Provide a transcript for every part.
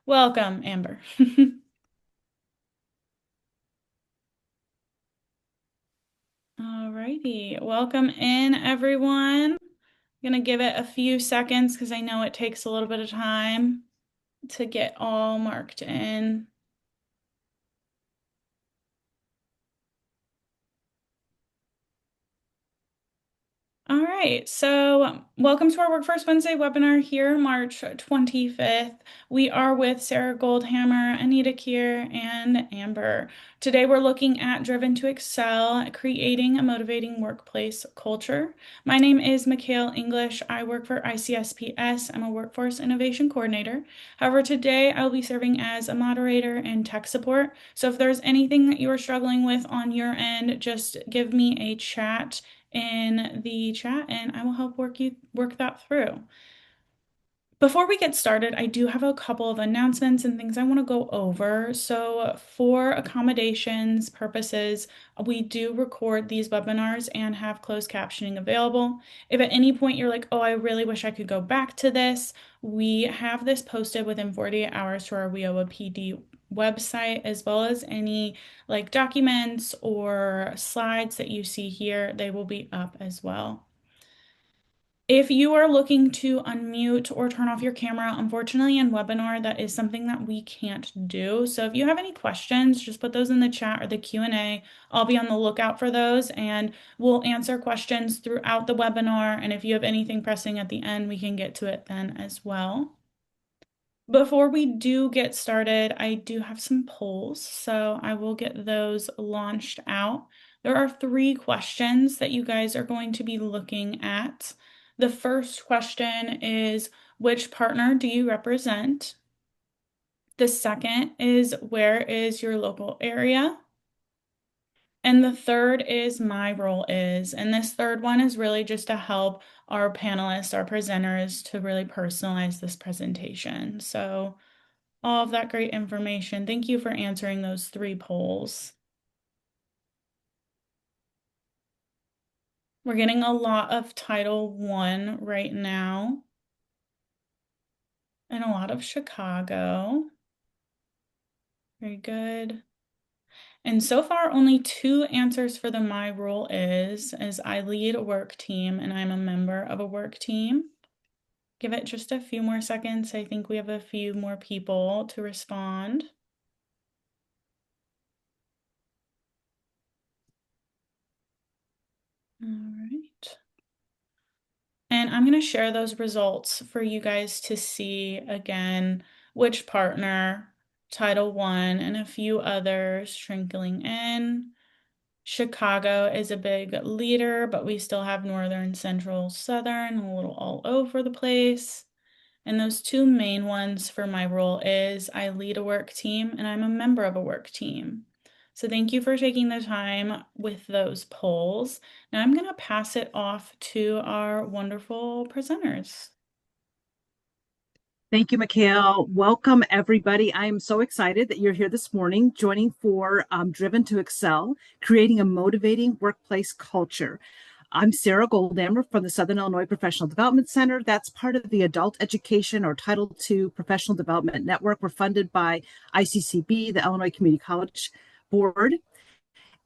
Welcome, Amber. Alrighty, welcome in everyone. I'm gonna give it a few seconds because I know it takes a little bit of time to get all marked in. All right, so welcome to our Workforce Wednesday webinar here, March 25th. We are with Sarah Goldhammer, Anita Kier, and Amber. Today we're looking at Driven to Excel, creating a motivating workplace culture. My name is Mikhail English. I work for ICSPS. I'm a Workforce Innovation Coordinator. However, today I'll be serving as a moderator and tech support. So if there's anything that you are struggling with on your end, just give me a chat in the chat and I will help work that through. Before we get started, I do have a couple of announcements and things I want to go over. So, for accommodations purposes, we do record these webinars and have closed captioning available. If at any point you're like, oh, I really wish I could go back to this, we have this posted within 48 hours to our WIOA PD website, as well as any like documents or slides that you see here, they will be up as well. If you are looking to unmute or turn off your camera, unfortunately in webinar, that is something that we can't do. So if you have any questions, just put those in the chat or the Q&A. I'll be on the lookout for those and we'll answer questions throughout the webinar. And if you have anything pressing at the end, we can get to it then as well. Before we do get started, I do have some polls, so I will get those launched out. There are 3 questions that you guys are going to be looking at. The first question is, which partner do you represent? The second is, where is your local area? And the third is my role is. And this third one is really just to help our panelists, our presenters, to really personalize this presentation. So all of that great information. Thank you for answering those 3 polls. We're getting a lot of Title I right now and a lot of Chicago. Very good. And so far, only 2 answers for the my role is, as I lead a work team and I'm a member of a work team. Give it just a few more seconds. I think we have a few more people to respond. All right. And I'm going to share those results for you guys to see again which partner, Title I, and a few others trickling in. Chicago is a big leader, but we still have Northern, Central, Southern, a little all over the place. And those 2 main ones for my role is I lead a work team and I'm a member of a work team. So thank you for taking the time with those polls. Now I'm going to pass it off to our wonderful presenters. Thank you, Mikhail. Welcome, everybody. I am so excited that you're here this morning joining for Driven to Excel, creating a motivating workplace culture. I'm Sarah Goldhammer from the Southern Illinois Professional Development Center. That's part of the Adult Education or Title II Professional Development Network. We're funded by ICCB, the Illinois Community College Board.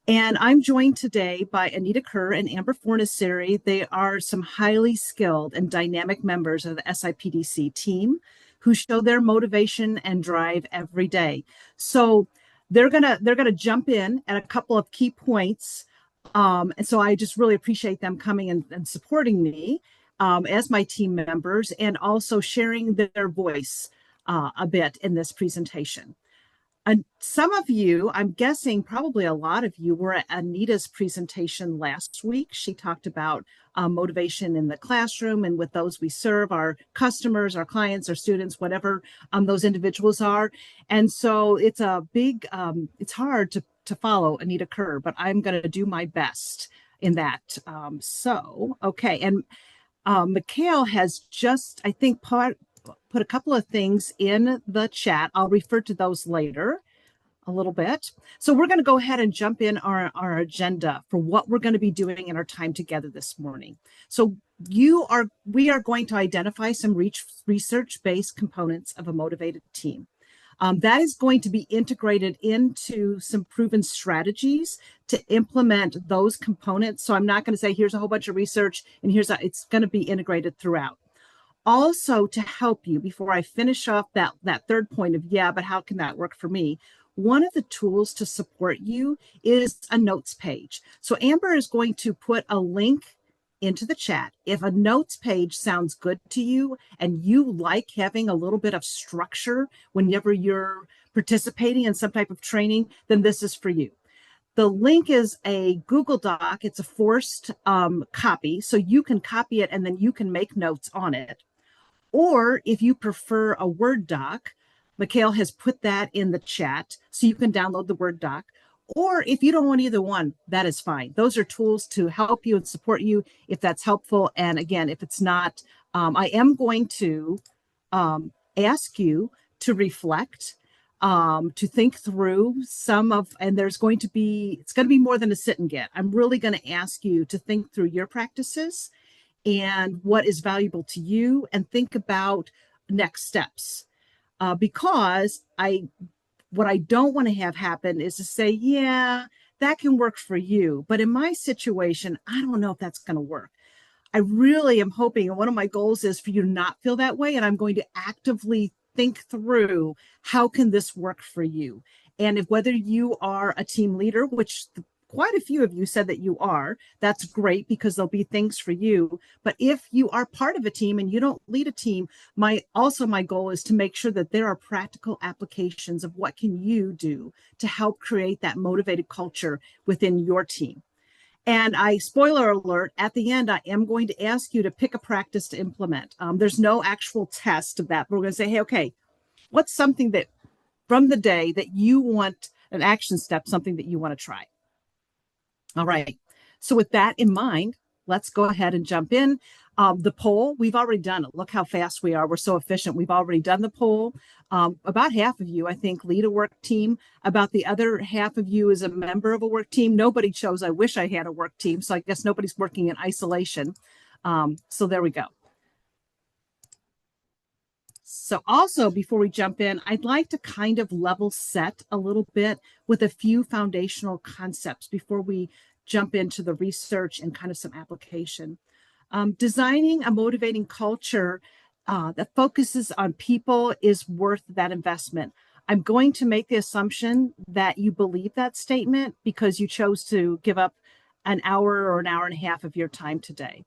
And I'm joined today by Anita Kerr and Amber Fornaciari. They are some highly skilled and dynamic members of the SIPDC team who show their motivation and drive every day. So they're gonna jump in at a couple of key points. And so I just really appreciate them coming and supporting me as my team members and also sharing their voice a bit in this presentation. And some of you, I'm guessing probably a lot of you, were at Anita's presentation last week. She talked about motivation in the classroom and with those we serve, our customers, our clients, our students, whatever those individuals are. And so it's a big, it's hard to follow Anita Kerr, but I'm going to do my best in that. Okay. And Mikhail has just, I think, put a couple of things in the chat. I'll refer to those later a little bit. So we're going to go ahead and jump in our agenda for what we're going to be doing in our time together this morning. So we are going to identify some research-based components of a motivated team. That is going to be integrated into some proven strategies to implement those components. So I'm not going to say here's a whole bunch of research and it's going to be integrated throughout. Also, to help you, before I finish off that third point of, yeah, but how can that work for me? One of the tools to support you is a notes page. So Amber is going to put a link into the chat. If a notes page sounds good to you and you like having a little bit of structure whenever you're participating in some type of training, then this is for you. The link is a Google Doc. It's a forced copy, so you can copy it and then you can make notes on it. Or if you prefer a Word doc, Mikhail has put that in the chat, so you can download the Word doc. Or if you don't want either one, that is fine. Those are tools to help you and support you if that's helpful. And again, if it's not, I am going to ask you to reflect, to think through and it's going to be more than a sit and get. I'm really going to ask you to think through your practices and what is valuable to you and think about next steps. Because what I don't want to have happen is to say, yeah, that can work for you. But in my situation, I don't know if that's going to work. I really am hoping, and one of my goals is for you to not feel that way. And I'm going to actively think through how can this work for you. And whether you are a team leader, which quite a few of you said that you are, that's great because there'll be things for you. But if you are part of a team and you don't lead a team, my goal is to make sure that there are practical applications of what can you do to help create that motivated culture within your team. And spoiler alert, at the end, I am going to ask you to pick a practice to implement. There's no actual test of that. But we're going to say, hey, okay, what's something that from the day that you want an action step, something that you want to try? All right. So with that in mind, let's go ahead and jump in. The poll, we've already done it. Look how fast we are. We're so efficient. We've already done the poll. About half of you, I think, lead a work team. About the other half of you is a member of a work team. Nobody chose, I wish I had a work team. So I guess nobody's working in isolation. So there we go. So also, before we jump in, I'd like to kind of level set a little bit with a few foundational concepts before we jump into the research and kind of some application. Designing a motivating culture that focuses on people is worth that investment. I'm going to make the assumption that you believe that statement because you chose to give up an hour or an hour and a half of your time today.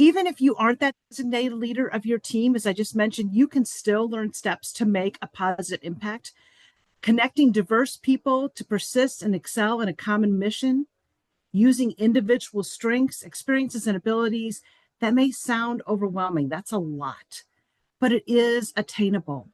Even if you aren't that designated leader of your team, as I just mentioned, you can still learn steps to make a positive impact. Connecting diverse people to persist and excel in a common mission, using individual strengths, experiences, and abilities, that may sound overwhelming. That's a lot, but it is attainable.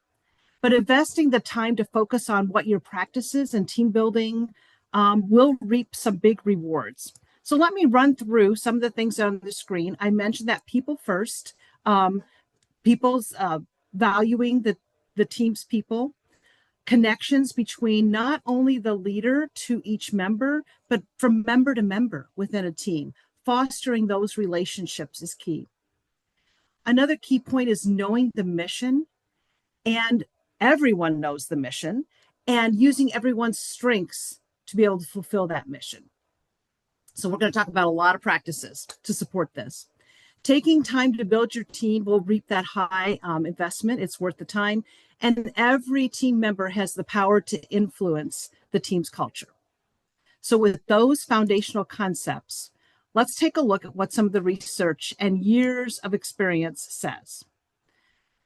But investing the time to focus on what your practices and team building will reap some big rewards. So let me run through some of the things on the screen. I mentioned that people first, people's valuing the team's people, connections between not only the leader to each member, but from member to member within a team. Fostering those relationships is key. Another key point is knowing the mission, and everyone knows the mission, and using everyone's strengths to be able to fulfill that mission. So we're going to talk about a lot of practices to support this. Taking time to build your team will reap that high investment. It's worth the time. And every team member has the power to influence the team's culture. So with those foundational concepts, let's take a look at what some of the research and years of experience says.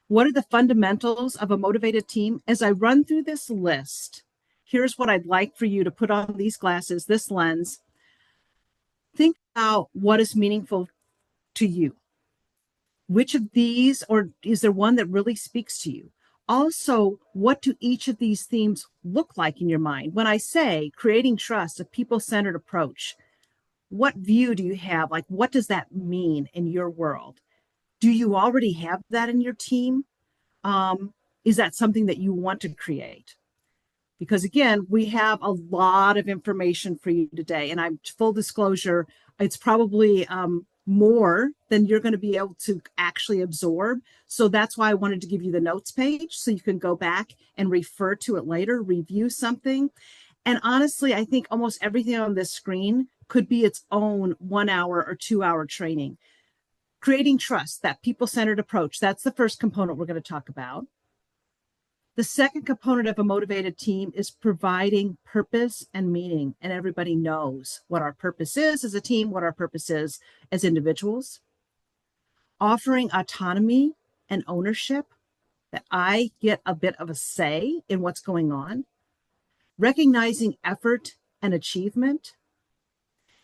What are the fundamentals of a motivated team? As I run through this list, here's what I'd like for you to put on these glasses, this lens. Think about what is meaningful to you. Which of these, or is there one that really speaks to you? Also, what do each of these themes look like in your mind? When I say creating trust, a people-centered approach, what view do you have? Like, what does that mean in your world? Do you already have that in your team? Is that something that you want to create? Because again, we have a lot of information for you today. And I'm full disclosure, it's probably more than you're going to be able to actually absorb. So that's why I wanted to give you the notes page so you can go back and refer to it later, review something. And honestly, I think almost everything on this screen could be its own 1 hour or 2 hour training. Creating trust, that people-centered approach, that's the first component we're going to talk about. The second component of a motivated team is providing purpose and meaning. And everybody knows what our purpose is as a team, what our purpose is as individuals. Offering autonomy and ownership, that I get a bit of a say in what's going on. Recognizing effort and achievement.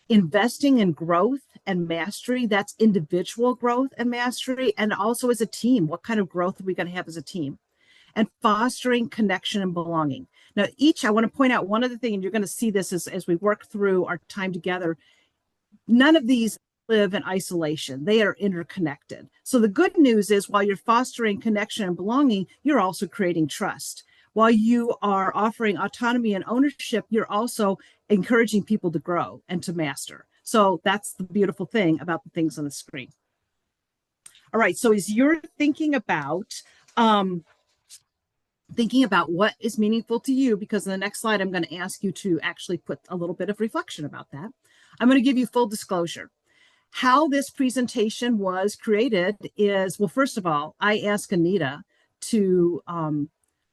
Investing in growth and mastery, that's individual growth and mastery, and also as a team, what kind of growth are we going to have as a team? And fostering connection and belonging. Now, I want to point out one other thing, and you're going to see this as we work through our time together. None of these live in isolation. They are interconnected. So the good news is while you're fostering connection and belonging, you're also creating trust. While you are offering autonomy and ownership, you're also encouraging people to grow and to master. So that's the beautiful thing about the things on the screen. All right, so as you're thinking about what is meaningful to you, because in the next slide, I'm going to ask you to actually put a little bit of reflection about that. I'm going to give you full disclosure. How this presentation was created is, well, first of all, I asked Anita to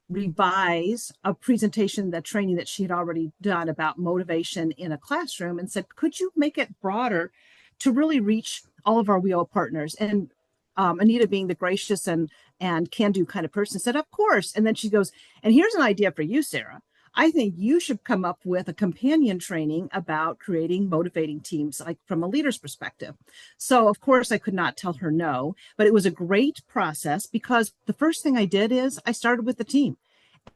revise a presentation, that training that she had already done about motivation in a classroom, and said, could you make it broader to really reach all of our WIO partners? And Anita, being the gracious and can-do kind of person, said, of course. And then she goes, and here's an idea for you, Sarah. I think you should come up with a companion training about creating motivating teams, like from a leader's perspective. So of course I could not tell her no, but it was a great process, because the first thing I did is I started with the team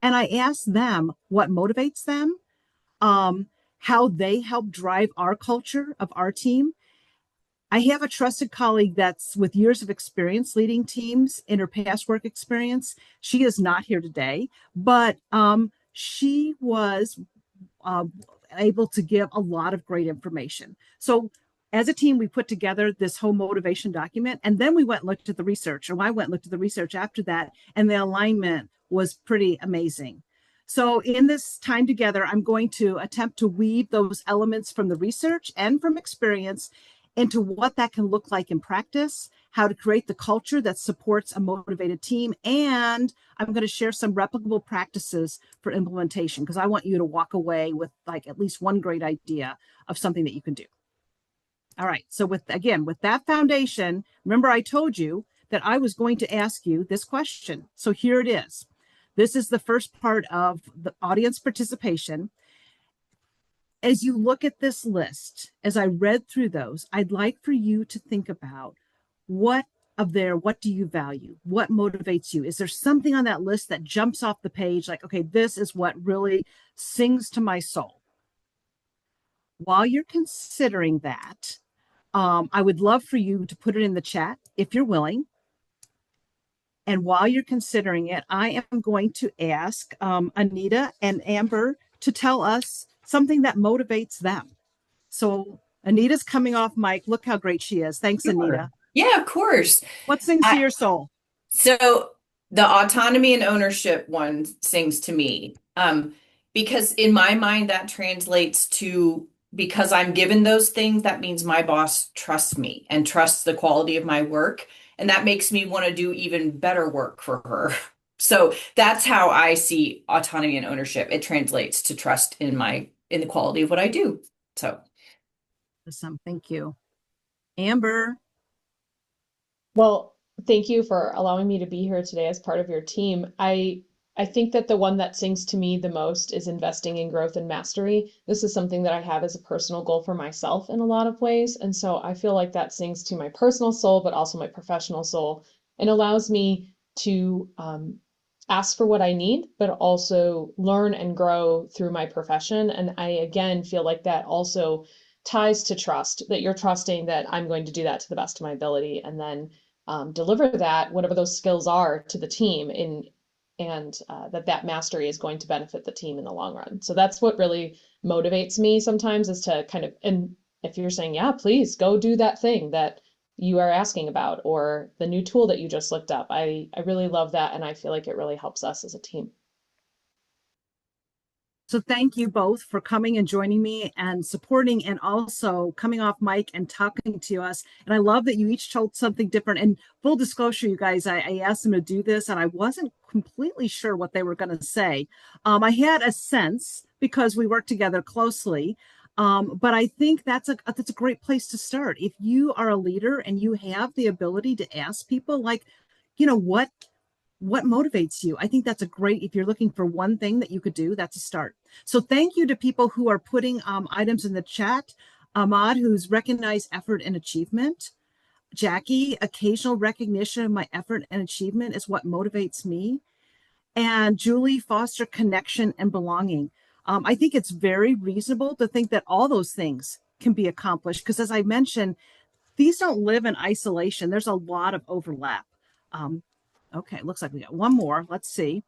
and I asked them what motivates them, how they help drive our culture of our team. I have a trusted colleague that's with years of experience leading teams in her past work experience. She is not here today, but she was able to give a lot of great information. So as a team, we put together this whole motivation document, and then we went and looked at the research, or I went and looked at the research after that, and the alignment was pretty amazing. So in this time together, I'm going to attempt to weave those elements from the research and from experience into what that can look like in practice, how to create the culture that supports a motivated team. And I'm going to share some replicable practices for implementation, because I want you to walk away with like at least one great idea of something that you can do. All right. So with that foundation, remember I told you that I was going to ask you this question. So here it is. This is the first part of the audience participation. As you look at this list, as I read through those, I'd like for you to think about what do you value? What motivates you? Is there something on that list that jumps off the page like, okay, this is what really sings to my soul? While you're considering that, I would love for you to put it in the chat if you're willing. And while you're considering it, I am going to ask Anita and Amber to tell us something that motivates them. So Anita's coming off mic. Look how great she is. Thanks, Sure. Anita. Yeah, of course. What sings to your soul? So the autonomy and ownership one sings to me, because in my mind that translates to, because I'm given those things, that means my boss trusts me and trusts the quality of my work, and that makes me want to do even better work for her. So that's how I see autonomy and ownership. It translates to trust in the quality of what I do. So awesome. Thank you. Amber. Well, thank you for allowing me to be here today as part of your team. I think that the one that sings to me the most is investing in growth and mastery. This is something that I have as a personal goal for myself in a lot of ways. And so I feel like that sings to my personal soul, but also my professional soul, and allows me to ask for what I need, but also learn and grow through my profession. And I, again, feel like that also ties to trust, that you're trusting that I'm going to do that to the best of my ability, and then deliver that, whatever those skills are, to the team and that mastery is going to benefit the team in the long run. So that's what really motivates me sometimes, is to kind of, and if you're saying, yeah, please go do that thing that you are asking about or the new tool that you just looked up. I really love that, and I feel like it really helps us as a team. So thank you both for coming and joining me and supporting and also coming off mic and talking to us. And I love that you each told something different. And full disclosure, you guys, I asked them to do this and I wasn't completely sure what they were going to say. I had a sense because we work together closely. But I think that's a great place to start. If you are a leader and you have the ability to ask people like, what motivates you? I think that's a great, if you're looking for one thing that you could do, that's a start. So thank you to people who are putting items in the chat. Ahmad, who's recognized effort and achievement. Jackie, occasional recognition of my effort and achievement is what motivates me. And Julie, foster connection and belonging. I think it's very reasonable to think that all those things can be accomplished because as I mentioned, these don't live in isolation. There's a lot of overlap. Okay, looks like we got one more. Let's see.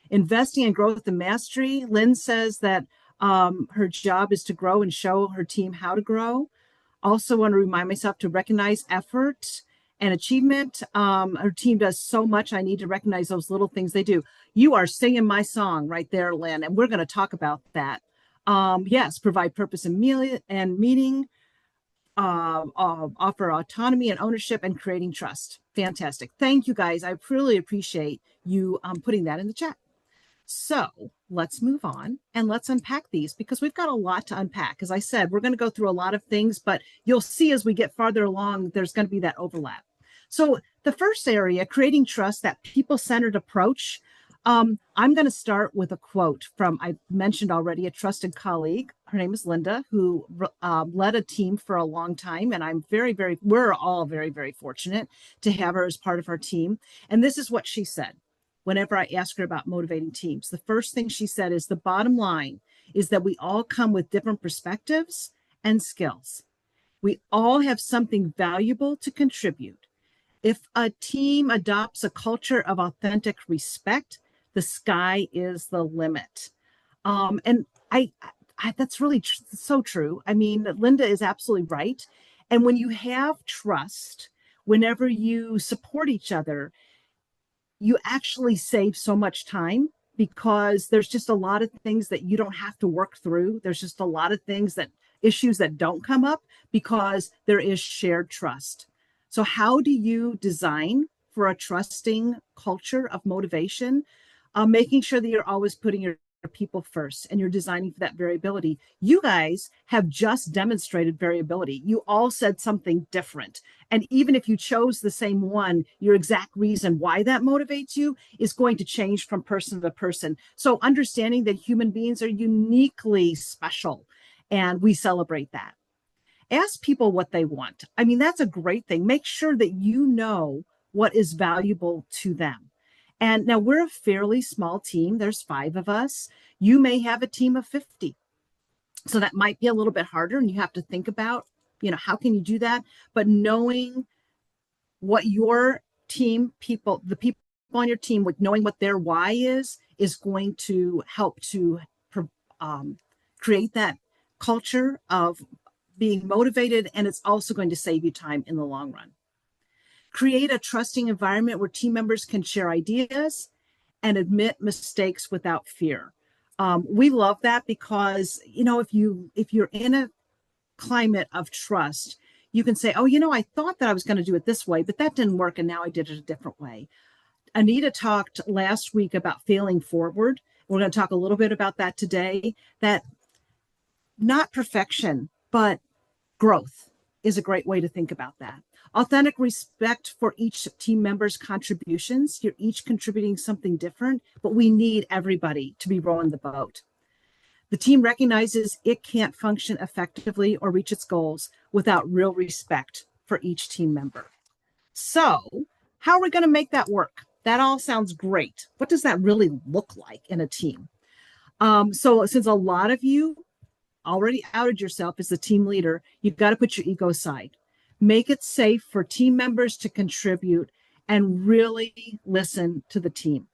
Investing in growth and mastery. Lynn says that her job is to grow and show her team how to grow. Also want to remind myself to recognize effort and achievement. Her team does so much. I need to recognize those little things they do. You are singing my song right there, Lynn, and we're going to talk about that. Yes, provide purpose and meaning. Offer autonomy and ownership and creating trust. Fantastic. Thank you guys. I really appreciate you putting that in the chat. So let's move on and let's unpack these because we've got a lot to unpack. As I said, we're going to go through a lot of things, but you'll see as we get farther along, there's going to be that overlap. So the first area, creating trust, that people-centered approach. I'm going to start with a quote from, I mentioned already, a trusted colleague. Her name is Linda, who led a team for a long time. And I'm we're all very, very fortunate to have her as part of our team. And this is what she said whenever I asked her about motivating teams. The first thing she said is the bottom line is that we all come with different perspectives and skills. We all have something valuable to contribute. If a team adopts a culture of authentic respect, the sky is the limit. And I that's really so true. I mean, Linda is absolutely right. And when you have trust, whenever you support each other, you actually save so much time because there's just a lot of things that you don't have to work through. There's just a lot of issues that don't come up because there is shared trust. So how do you design for a trusting culture of motivation? Making sure that you're always putting your people first and you're designing for that variability. You guys have just demonstrated variability. You all said something different. And even if you chose the same one, your exact reason why that motivates you is going to change from person to person. So understanding that human beings are uniquely special and we celebrate that. Ask people what they want. I mean, that's a great thing. Make sure that you know what is valuable to them. And now we're a fairly small team. There's 5 of us. You may have a team of 50. So that might be a little bit harder and you have to think about, how can you do that? But knowing what your team people, the people on your team, with knowing what their why is going to help to create that culture of being motivated, and it's also going to save you time in the long run. Create a trusting environment where team members can share ideas and admit mistakes without fear. We love that because, if you're in a climate of trust, you can say, oh, I thought that I was going to do it this way, but that didn't work. And now I did it a different way. Anita talked last week about failing forward. We're going to talk a little bit about that today, that not perfection, but growth is a great way to think about that. Authentic respect for each team member's contributions. You're each contributing something different, but we need everybody to be rowing the boat. The team recognizes it can't function effectively or reach its goals without real respect for each team member. So, how are we going to make that work? That all sounds great. What does that really look like in a team? So since a lot of you already outed yourself as the team leader, you've got to put your ego aside. Make it safe for team members to contribute and really listen to the team.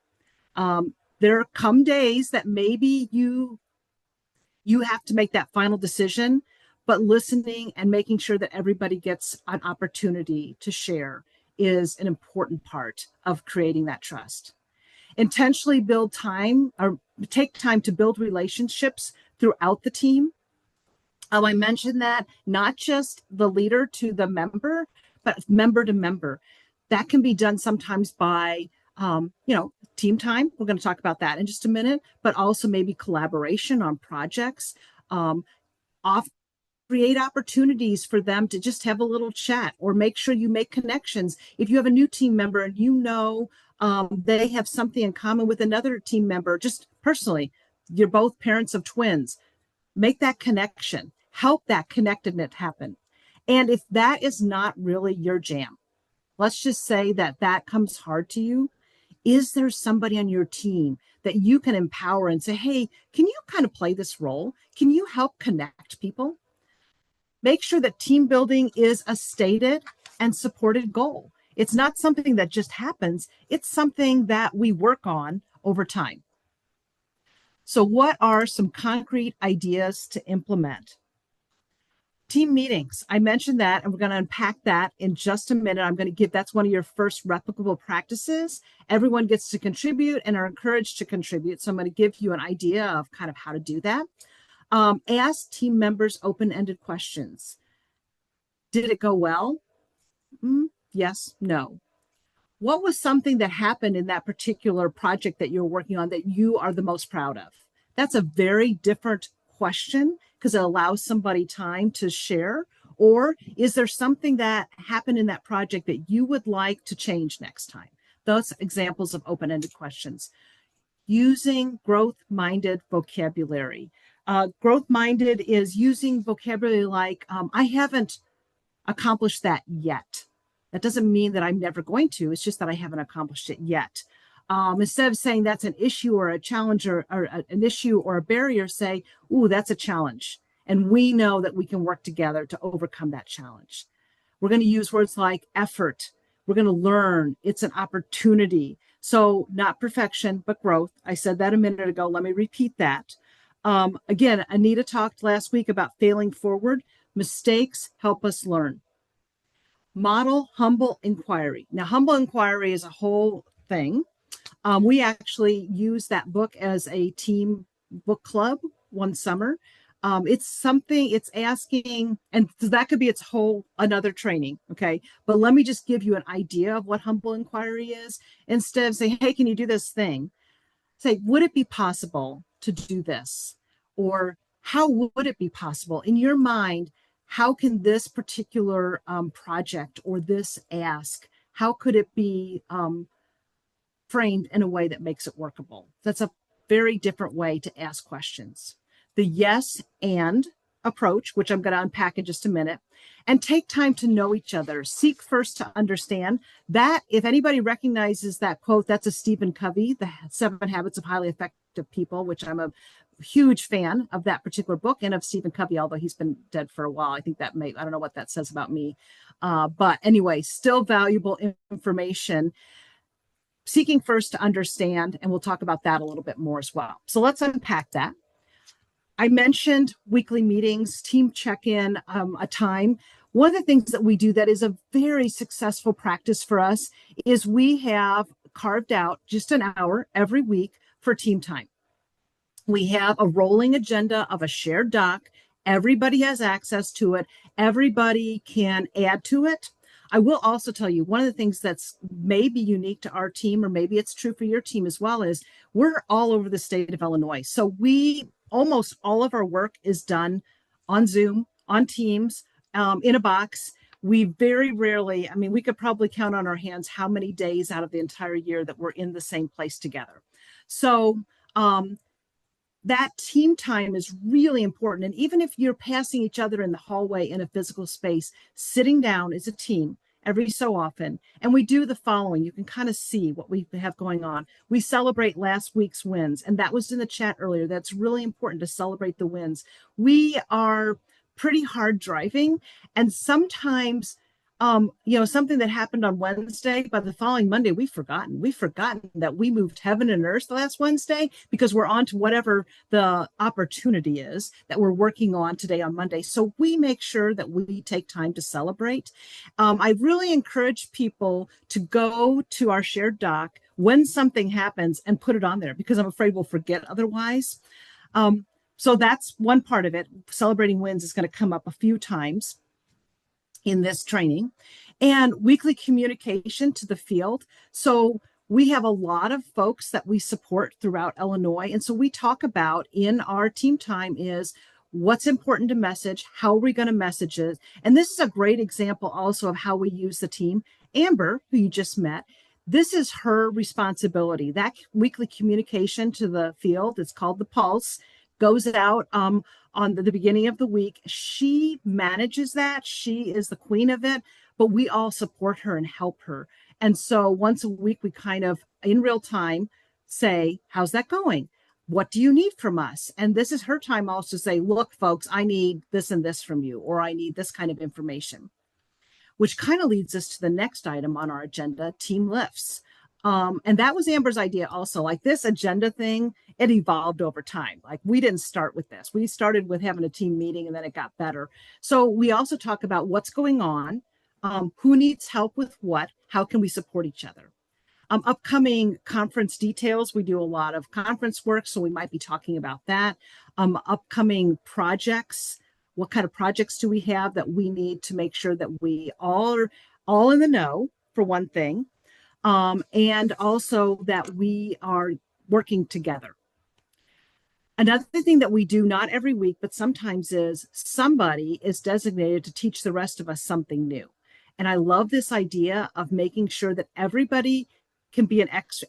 There come days that maybe you have to make that final decision, but listening and making sure that everybody gets an opportunity to share is an important part of creating that trust. Intentionally build time or take time to build relationships throughout the team. I mentioned that not just the leader to the member, but member to member. That can be done sometimes by, team time. We're going to talk about that in just a minute, but also maybe collaboration on projects. Off create opportunities for them to just have a little chat, or make sure you make connections. If you have a new team member and they have something in common with another team member, just personally, you're both parents of twins, make that connection, help that connectedness happen. And if that is not really your jam, let's just say that that comes hard to you, is there somebody on your team that you can empower and say, hey, can you kind of play this role? Can you help connect people? Make sure that team building is a stated and supported goal. It's not something that just happens. It's something that we work on over time. So what are some concrete ideas to implement? Team meetings. I mentioned that, and we're going to unpack that in just a minute. I'm going to give, that's one of your first replicable practices. Everyone gets to contribute and are encouraged to contribute. So I'm going to give you an idea of kind of how to do that. Ask team members open-ended questions. Did it go well? Yes, no. What was something that happened in that particular project that you're working on that you are the most proud of? That's a very different question because it allows somebody time to share. Or is there something that happened in that project that you would like to change next time? Those examples of open-ended questions. Using growth-minded vocabulary. Growth-minded is using vocabulary like, I haven't accomplished that yet. That doesn't mean that I'm never going to. It's just that I haven't accomplished it yet. Instead of saying that's an issue or a challenge or an issue or a barrier, say, ooh, that's a challenge. And we know that we can work together to overcome that challenge. We're going to use words like effort. We're going to learn. It's an opportunity. So not perfection, but growth. I said that a minute ago. Let me repeat that. Again, Anita talked last week about failing forward. Mistakes help us learn. Model humble inquiry. Now, humble inquiry is a whole thing. We actually used that book as a team book club one summer. It's asking, and that could be its whole another training. Okay. But let me just give you an idea of what humble inquiry is. Instead of saying, hey, can you do this thing? Say, would it be possible to do this? Or how would it be possible in your mind? How can this particular project or this ask, how could it be framed in a way that makes it workable? That's a very different way to ask questions. The yes and approach, which I'm going to unpack in just a minute, and take time to know each other. Seek first to understand. That, if anybody recognizes that quote, that's a Stephen Covey, The 7 Habits of Highly Effective People, which I'm a huge fan of that particular book and of Stephen Covey, although he's been dead for a while. I think I don't know what that says about me. But anyway, still valuable information. Seeking first to understand, and we'll talk about that a little bit more as well. So let's unpack that. I mentioned weekly meetings, team check-in, a time. One of the things that we do that is a very successful practice for us is we have carved out just an hour every week for team time. We have a rolling agenda of a shared doc. Everybody has access to it. Everybody can add to it. I will also tell you, one of the things that's maybe unique to our team, or maybe it's true for your team as well, is we're all over the state of Illinois. So almost all of our work is done on Zoom, on Teams, in a box. We very rarely, we could probably count on our hands how many days out of the entire year that we're in the same place together. So that team time is really important. And even if you're passing each other in the hallway in a physical space, sitting down as a team every so often, and we do the following, you can kind of see what we have going on. We celebrate last week's wins, and that was in the chat earlier. That's really important to celebrate the wins. We are pretty hard driving, and sometimes something that happened on Wednesday, by the following Monday, we've forgotten that we moved heaven and earth last Wednesday because we're on to whatever the opportunity is that we're working on today on Monday. So we make sure that we take time to celebrate. I really encourage people to go to our shared doc when something happens and put it on there because I'm afraid we'll forget otherwise. So that's one part of it. Celebrating wins is going to come up a few times in this training, and weekly communication to the field. So we have a lot of folks that we support throughout Illinois. And so we talk about in our team time is what's important to message, how are we going to message it? And this is a great example also of how we use the team. Amber, who you just met, this is her responsibility. That weekly communication to the field, it's called the Pulse, goes out on the beginning of the week. She manages that. She is the queen of it, but we all support her and help her. And so once a week, we kind of in real time say, how's that going? What do you need from us? And this is her time also to say, look, folks, I need this and this from you, or I need this kind of information, which kind of leads us to the next item on our agenda, team lifts. And that was Amber's idea also. Like this agenda thing, it evolved over time. Like we didn't start with this. We started with having a team meeting and then it got better. So we also talk about what's going on, who needs help with what, how can we support each other. Upcoming conference details, we do a lot of conference work, so we might be talking about that. Upcoming projects, what kind of projects do we have that we need to make sure that we all are in the know, for one thing. And also that we are working together. Another thing that we do, not every week, but sometimes is somebody is designated to teach the rest of us something new. And I love this idea of making sure that everybody can be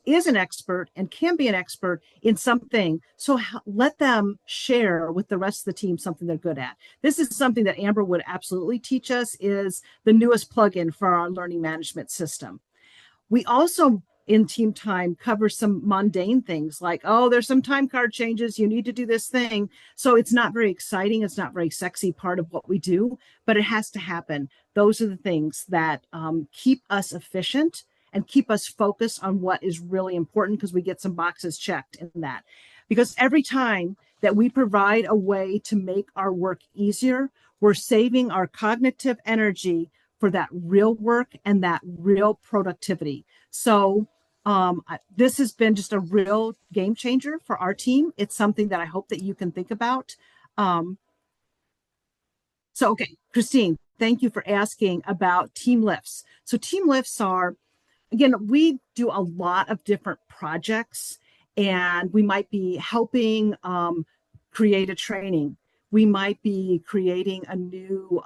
is an expert and can be an expert in something. So let them share with the rest of the team something they're good at. This is something that Amber would absolutely teach us, is the newest plugin for our learning management system. We also, in team time, cover some mundane things like, oh, there's some time card changes. You need to do this thing. So it's not very exciting. It's not very sexy part of what we do, but it has to happen. Those are the things that keep us efficient and keep us focused on what is really important, because we get some boxes checked in that. Because every time that we provide a way to make our work easier, we're saving our cognitive energy for that real work and that real productivity. So this has been just a real game changer for our team. It's something that I hope that you can think about. Okay, Christine, thank you for asking about team lifts. So team lifts are, again, we do a lot of different projects, and we might be helping create a training. We might be creating a new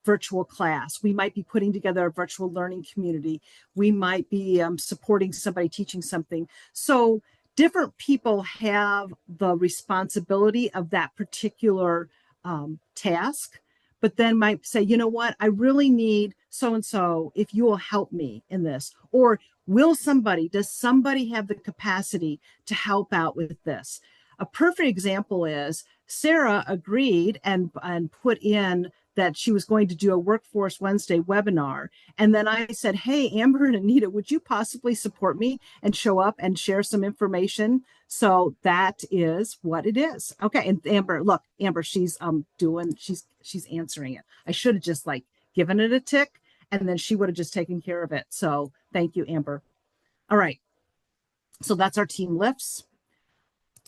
virtual class. We might be putting together a virtual learning community. We might be supporting somebody teaching something. So different people have the responsibility of that particular task, but then might say, you know what, I really need so-and-so if you will help me in this. Or does somebody have the capacity to help out with this? A perfect example is Sarah agreed and put in that she was going to do a Workforce Wednesday webinar. And then I said, hey, Amber and Anita, would you possibly support me and show up and share some information? So that is what it is. Okay, and Amber, look, Amber, she's answering it. I should have just given it a tick, and then she would have just taken care of it. So thank you, Amber. All right, so that's our team lifts.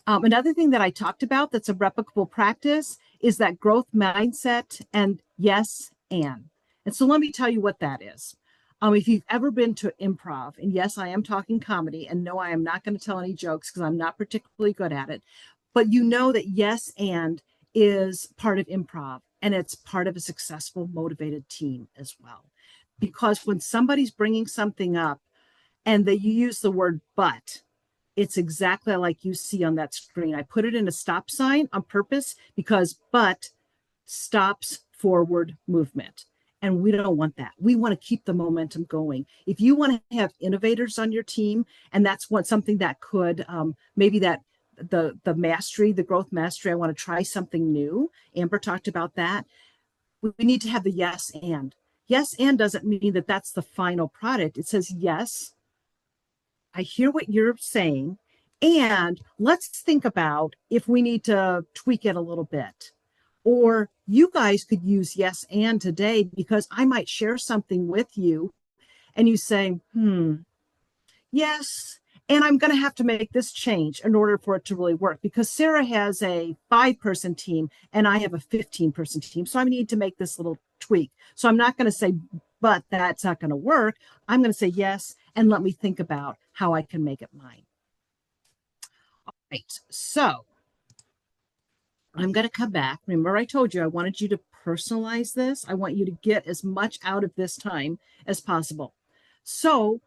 Another thing that I talked about that's a replicable practice is that growth mindset and yes, and so let me tell you what that is. If you've ever been to improv, and yes, I am talking comedy, and no, I am not going to tell any jokes because I'm not particularly good at it, but you know that yes, and is part of improv, and it's part of a successful, motivated team as well. Because when somebody's bringing something up and you use the word but, it's exactly like you see on that screen. I put it in a stop sign on purpose because but stops forward movement. And we don't want that. We want to keep the momentum going. If you want to have innovators on your team, and that's something that could maybe that the mastery, the growth mastery, I want to try something new. Amber talked about that. We need to have the yes and. Yes, and doesn't mean that that's the final product. It says, yes, I hear what you're saying. And let's think about if we need to tweak it a little bit. Or you guys could use yes and today because I might share something with you and you say, yes, and I'm going to have to make this change in order for it to really work because Sarah has a 5-person team and I have a 15-person team. So I need to make this little tweak. So I'm not going to say, but that's not going to work. I'm going to say yes, and let me think about how I can make it mine. All right. So I'm going to come back. Remember, I told you I wanted you to personalize this. I want you to get as much out of this time as possible. So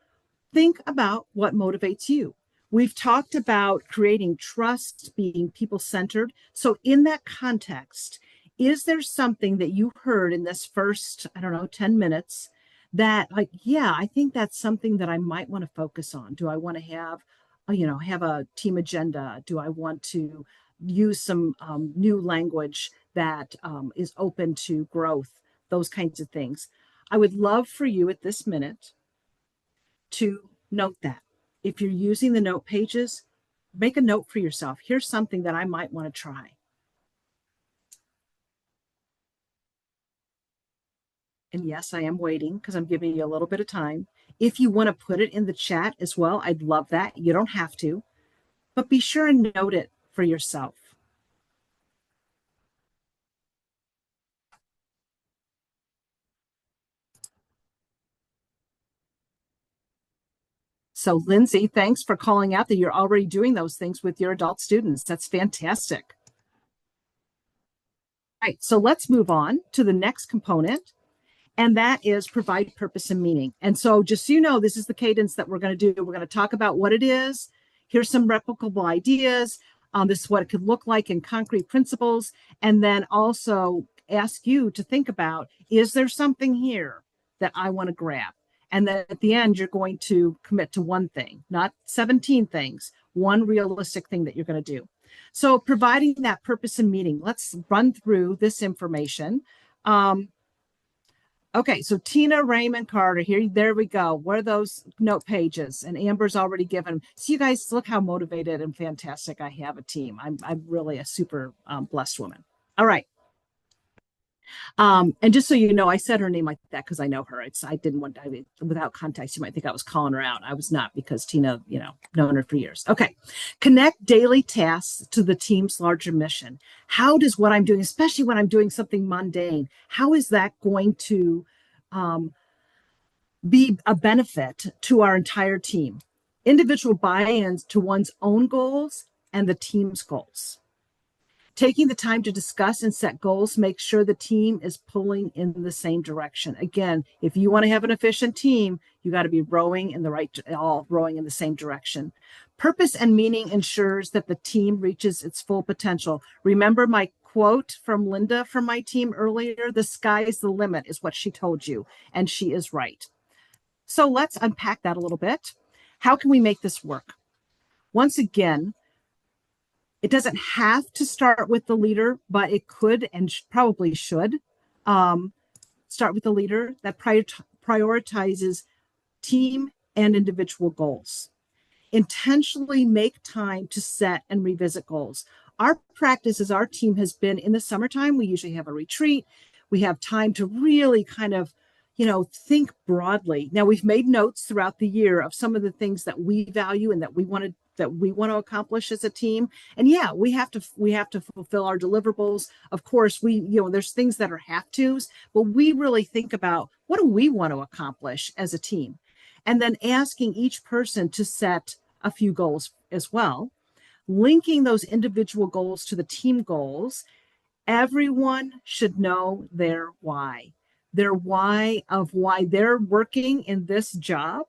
think about what motivates you. We've talked about creating trust, being people-centered. So in that context, is there something that you heard in this first, 10 minutes that like, yeah, I think that's something that I might want to focus on. Do I want to have a team agenda? Do I want to use some new language that is open to growth? Those kinds of things. I would love for you at this minute to note that. If you're using the note pages, make a note for yourself. Here's something that I might want to try. And yes, I am waiting because I'm giving you a little bit of time. If you want to put it in the chat as well, I'd love that. You don't have to, but be sure and note it for yourself. So Lindsay, thanks for calling out that you're already doing those things with your adult students. That's fantastic. All right, so let's move on to the next component, and that is provide purpose and meaning. And so just so you know, this is the cadence that we're going to do. We're going to talk about what it is. Here's some replicable ideas. This is what it could look like in concrete principles. And then also ask you to think about, is there something here that I want to grab? And then at the end, you're going to commit to one thing, not 17 things, one realistic thing that you're going to do. So providing that purpose and meaning, let's run through this information. Okay, so Tina, Raymond, Carter, there we go. What are those note pages? And Amber's already given them. So you guys look how motivated and fantastic I have a team. I'm really a super blessed woman. All right. And just so you know, I said her name like that because I know her. Without context, you might think I was calling her out. I was not, because Tina, known her for years. Okay. Connect daily tasks to the team's larger mission. How does what I'm doing, especially when I'm doing something mundane, how is that going to be a benefit to our entire team? Individual buy-ins to one's own goals and the team's goals. Taking the time to discuss and set goals makes sure the team is pulling in the same direction. Again, if you want to have an efficient team, you got to be rowing in the same direction. Purpose and meaning ensures that the team reaches its full potential. Remember my quote from Linda from my team earlier? The sky's the limit is what she told you, and she is right. So let's unpack that a little bit. How can we make this work? Once again, it doesn't have to start with the leader, but it could and probably should start with the leader that prioritizes team and individual goals. Intentionally make time to set and revisit goals. Our practice as our team has been in the summertime, we usually have a retreat. We have time to really kind of, think broadly. Now, we've made notes throughout the year of some of the things that we value and that we want to accomplish as a team. And yeah, we have to fulfill our deliverables. Of course, there's things that are have tos, but we really think about what do we want to accomplish as a team? And then asking each person to set a few goals as well, linking those individual goals to the team goals. Everyone should know their why of why they're working in this job,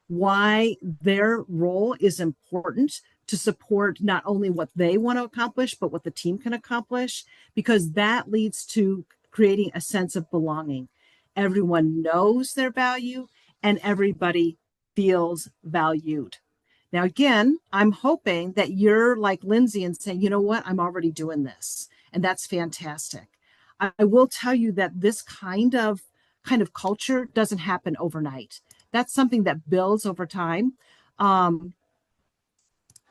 why their role is important to support not only what they want to accomplish, but what the team can accomplish, because that leads to creating a sense of belonging. Everyone knows their value and everybody feels valued. Now, again, I'm hoping that you're like Lindsay and saying, you know what, I'm already doing this. And that's fantastic. I will tell you that this kind of kind of culture doesn't happen overnight. That's something that builds over time.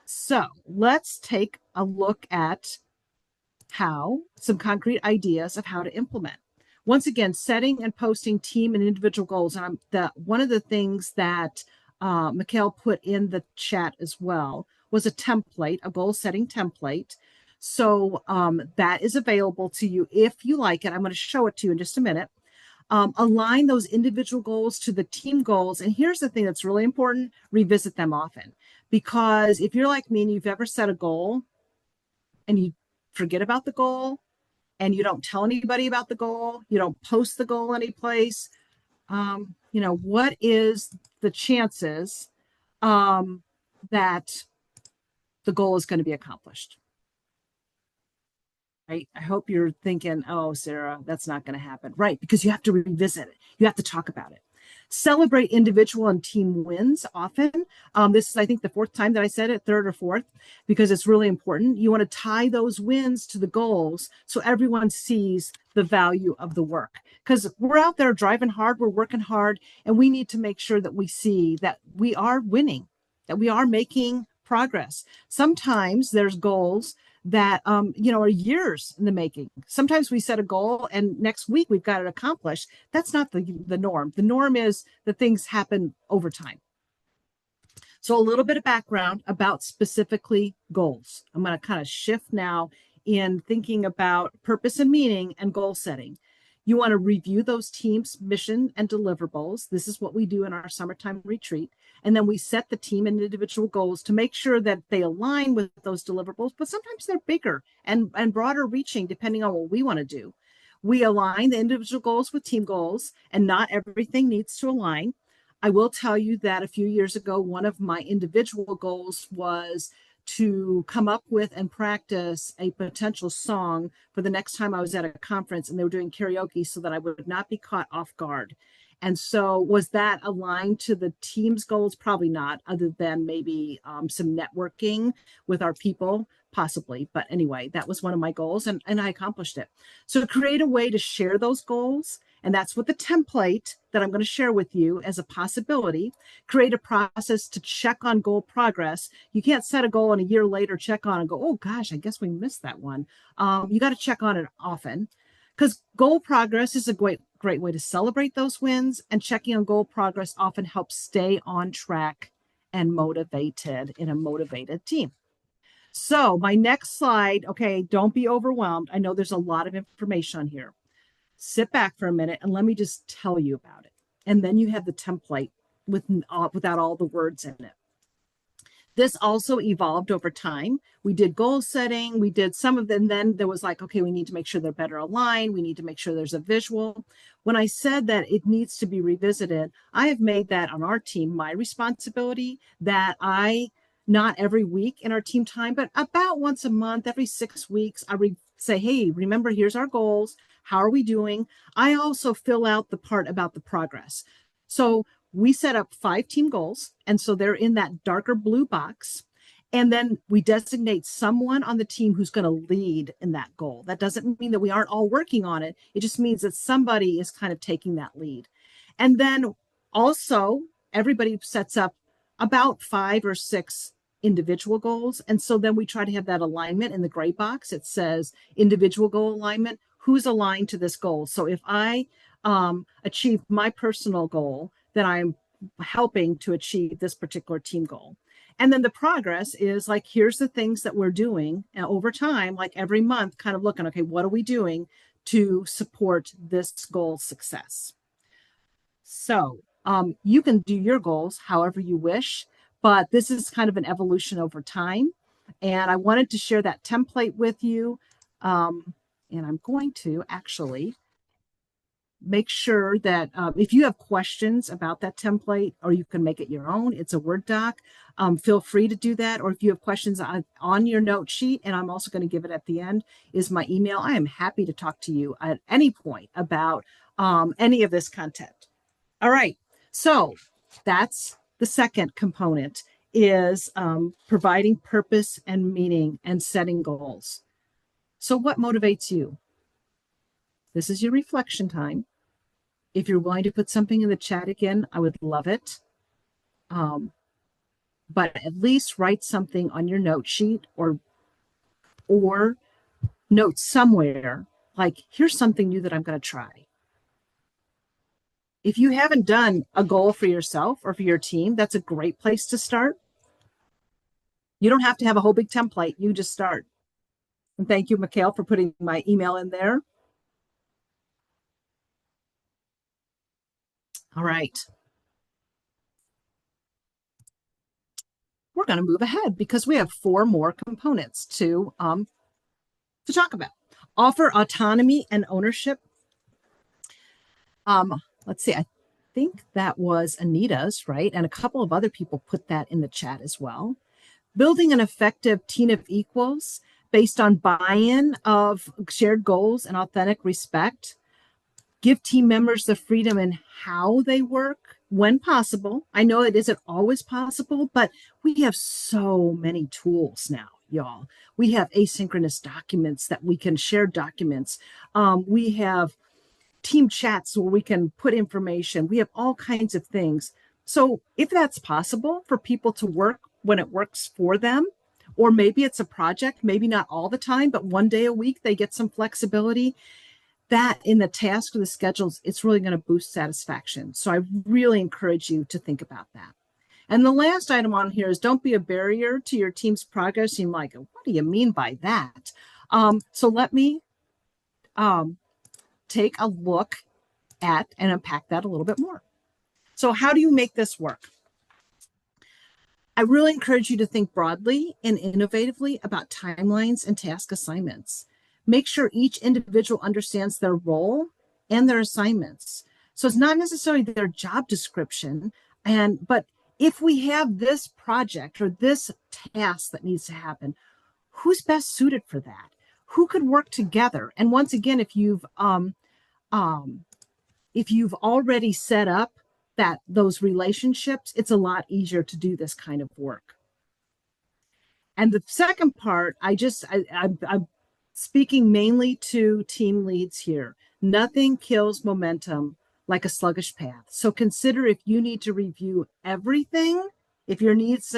So let's take a look at how some concrete ideas of how to implement. Once again, setting and posting team and individual goals. And one of the things that Mikhail put in the chat as well was a template, a goal setting template. So that is available to you if you like it. I'm going to show it to you in just a minute. Align those individual goals to the team goals. And here's the thing that's really important, revisit them often. Because if you're like me and you've ever set a goal and you forget about the goal and you don't tell anybody about the goal, you don't post the goal anyplace, what is the chances that the goal is going to be accomplished? Right? I hope you're thinking, oh, Sarah, that's not going to happen. Right, because you have to revisit it. You have to talk about it. Celebrate individual and team wins often. This is, I think, the fourth time that I said it, third or fourth, because it's really important. You want to tie those wins to the goals so everyone sees the value of the work. Because we're out there driving hard, we're working hard, and we need to make sure that we see that we are winning, that we are making progress. Sometimes there's goals that are years in the making. Sometimes we set a goal and next week we've got it accomplished. That's not the norm. The norm is that things happen over time. So a little bit of background about specifically goals. I'm going to kind of shift now in thinking about purpose and meaning and goal setting. You want to review those teams' mission and deliverables. This is what we do in our summertime retreat. And then we set the team and individual goals to make sure that they align with those deliverables, but sometimes they're bigger and broader reaching depending on what we want to do. We align the individual goals with team goals, and not everything needs to align. I will tell you that a few years ago, one of my individual goals was to come up with and practice a potential song for the next time I was at a conference and they were doing karaoke so that I would not be caught off guard. And so was that aligned to the team's goals? Probably not, other than maybe some networking with our people, possibly. But anyway, that was one of my goals and I accomplished it. So create a way to share those goals. And that's what the template that I'm going to share with you as a possibility. Create a process to check on goal progress. You can't set a goal and a year later check on and go, oh gosh, I guess we missed that one. You got to check on it often, because goal progress is a great way to celebrate those wins, and checking on goal progress often helps stay on track and motivated in a motivated team. So my next slide, okay, don't be overwhelmed. I know there's a lot of information on here. Sit back for a minute and let me just tell you about it. And then you have the template without all the words in it. This also evolved over time. We did goal setting, we did some of them, and then there was like, okay, we need to make sure they're better aligned. We need to make sure there's a visual. When I said that it needs to be revisited, I have made that on our team my responsibility, that not every week in our team time, but about once a month, every 6 weeks, I say, hey, remember, here's our goals. How are we doing? I also fill out the part about the progress. So we set up 5 team goals. And so they're in that darker blue box. And then we designate someone on the team who's going to lead in that goal. That doesn't mean that we aren't all working on it. It just means that somebody is kind of taking that lead. And then also everybody sets up about 5 or 6 individual goals. And so then we try to have that alignment in the gray box. It says individual goal alignment. Who's aligned to this goal? So if I achieve my personal goal, then I'm helping to achieve this particular team goal. And then the progress is like, here's the things that we're doing over time, like every month, kind of looking, okay, what are we doing to support this goal's success? So you can do your goals however you wish, but this is kind of an evolution over time. And I wanted to share that template with you. And I'm going to actually make sure that if you have questions about that template, or you can make it your own, it's a Word doc, feel free to do that. Or if you have questions on your note sheet, and I'm also going to give it at the end, is my email. I am happy to talk to you at any point about any of this content. All right, so that's the second component, is providing purpose and meaning and setting goals. So what motivates you? This is your reflection time. If you're willing to put something in the chat again, I would love it. But at least write something on your note sheet or note somewhere like, here's something new that I'm going to try. If you haven't done a goal for yourself or for your team, that's a great place to start. You don't have to have a whole big template. You just start. And thank you, Mikhail, for putting my email in there. All right. We're going to move ahead because we have 4 more components to talk about. Offer autonomy and ownership. Let's see. I think that was Anita's, right? And a couple of other people put that in the chat as well. Building an effective team of equals based on buy-in of shared goals and authentic respect. Give team members the freedom in how they work when possible. I know it isn't always possible, but we have so many tools now, y'all. We have asynchronous documents that we can share documents. We have team chats where we can put information. We have all kinds of things. So if that's possible for people to work when it works for them, or maybe it's a project, maybe not all the time, but one day a week, they get some flexibility, that in the task or the schedules, it's really going to boost satisfaction. So I really encourage you to think about that. And the last item on here is don't be a barrier to your team's progress. You're like, what do you mean by that? So let me take a look at and unpack that a little bit more. So how do you make this work? I really encourage you to think broadly and innovatively about timelines and task assignments. Make sure each individual understands their role and their assignments. So it's not necessarily their job description, but if we have this project or this task that needs to happen, who's best suited for that? Who could work together? And once again, if you've already set up those relationships, it's a lot easier to do this kind of work. And the second part, I'm speaking mainly to team leads here. Nothing kills momentum like a sluggish path. So consider if you need to review everything, if your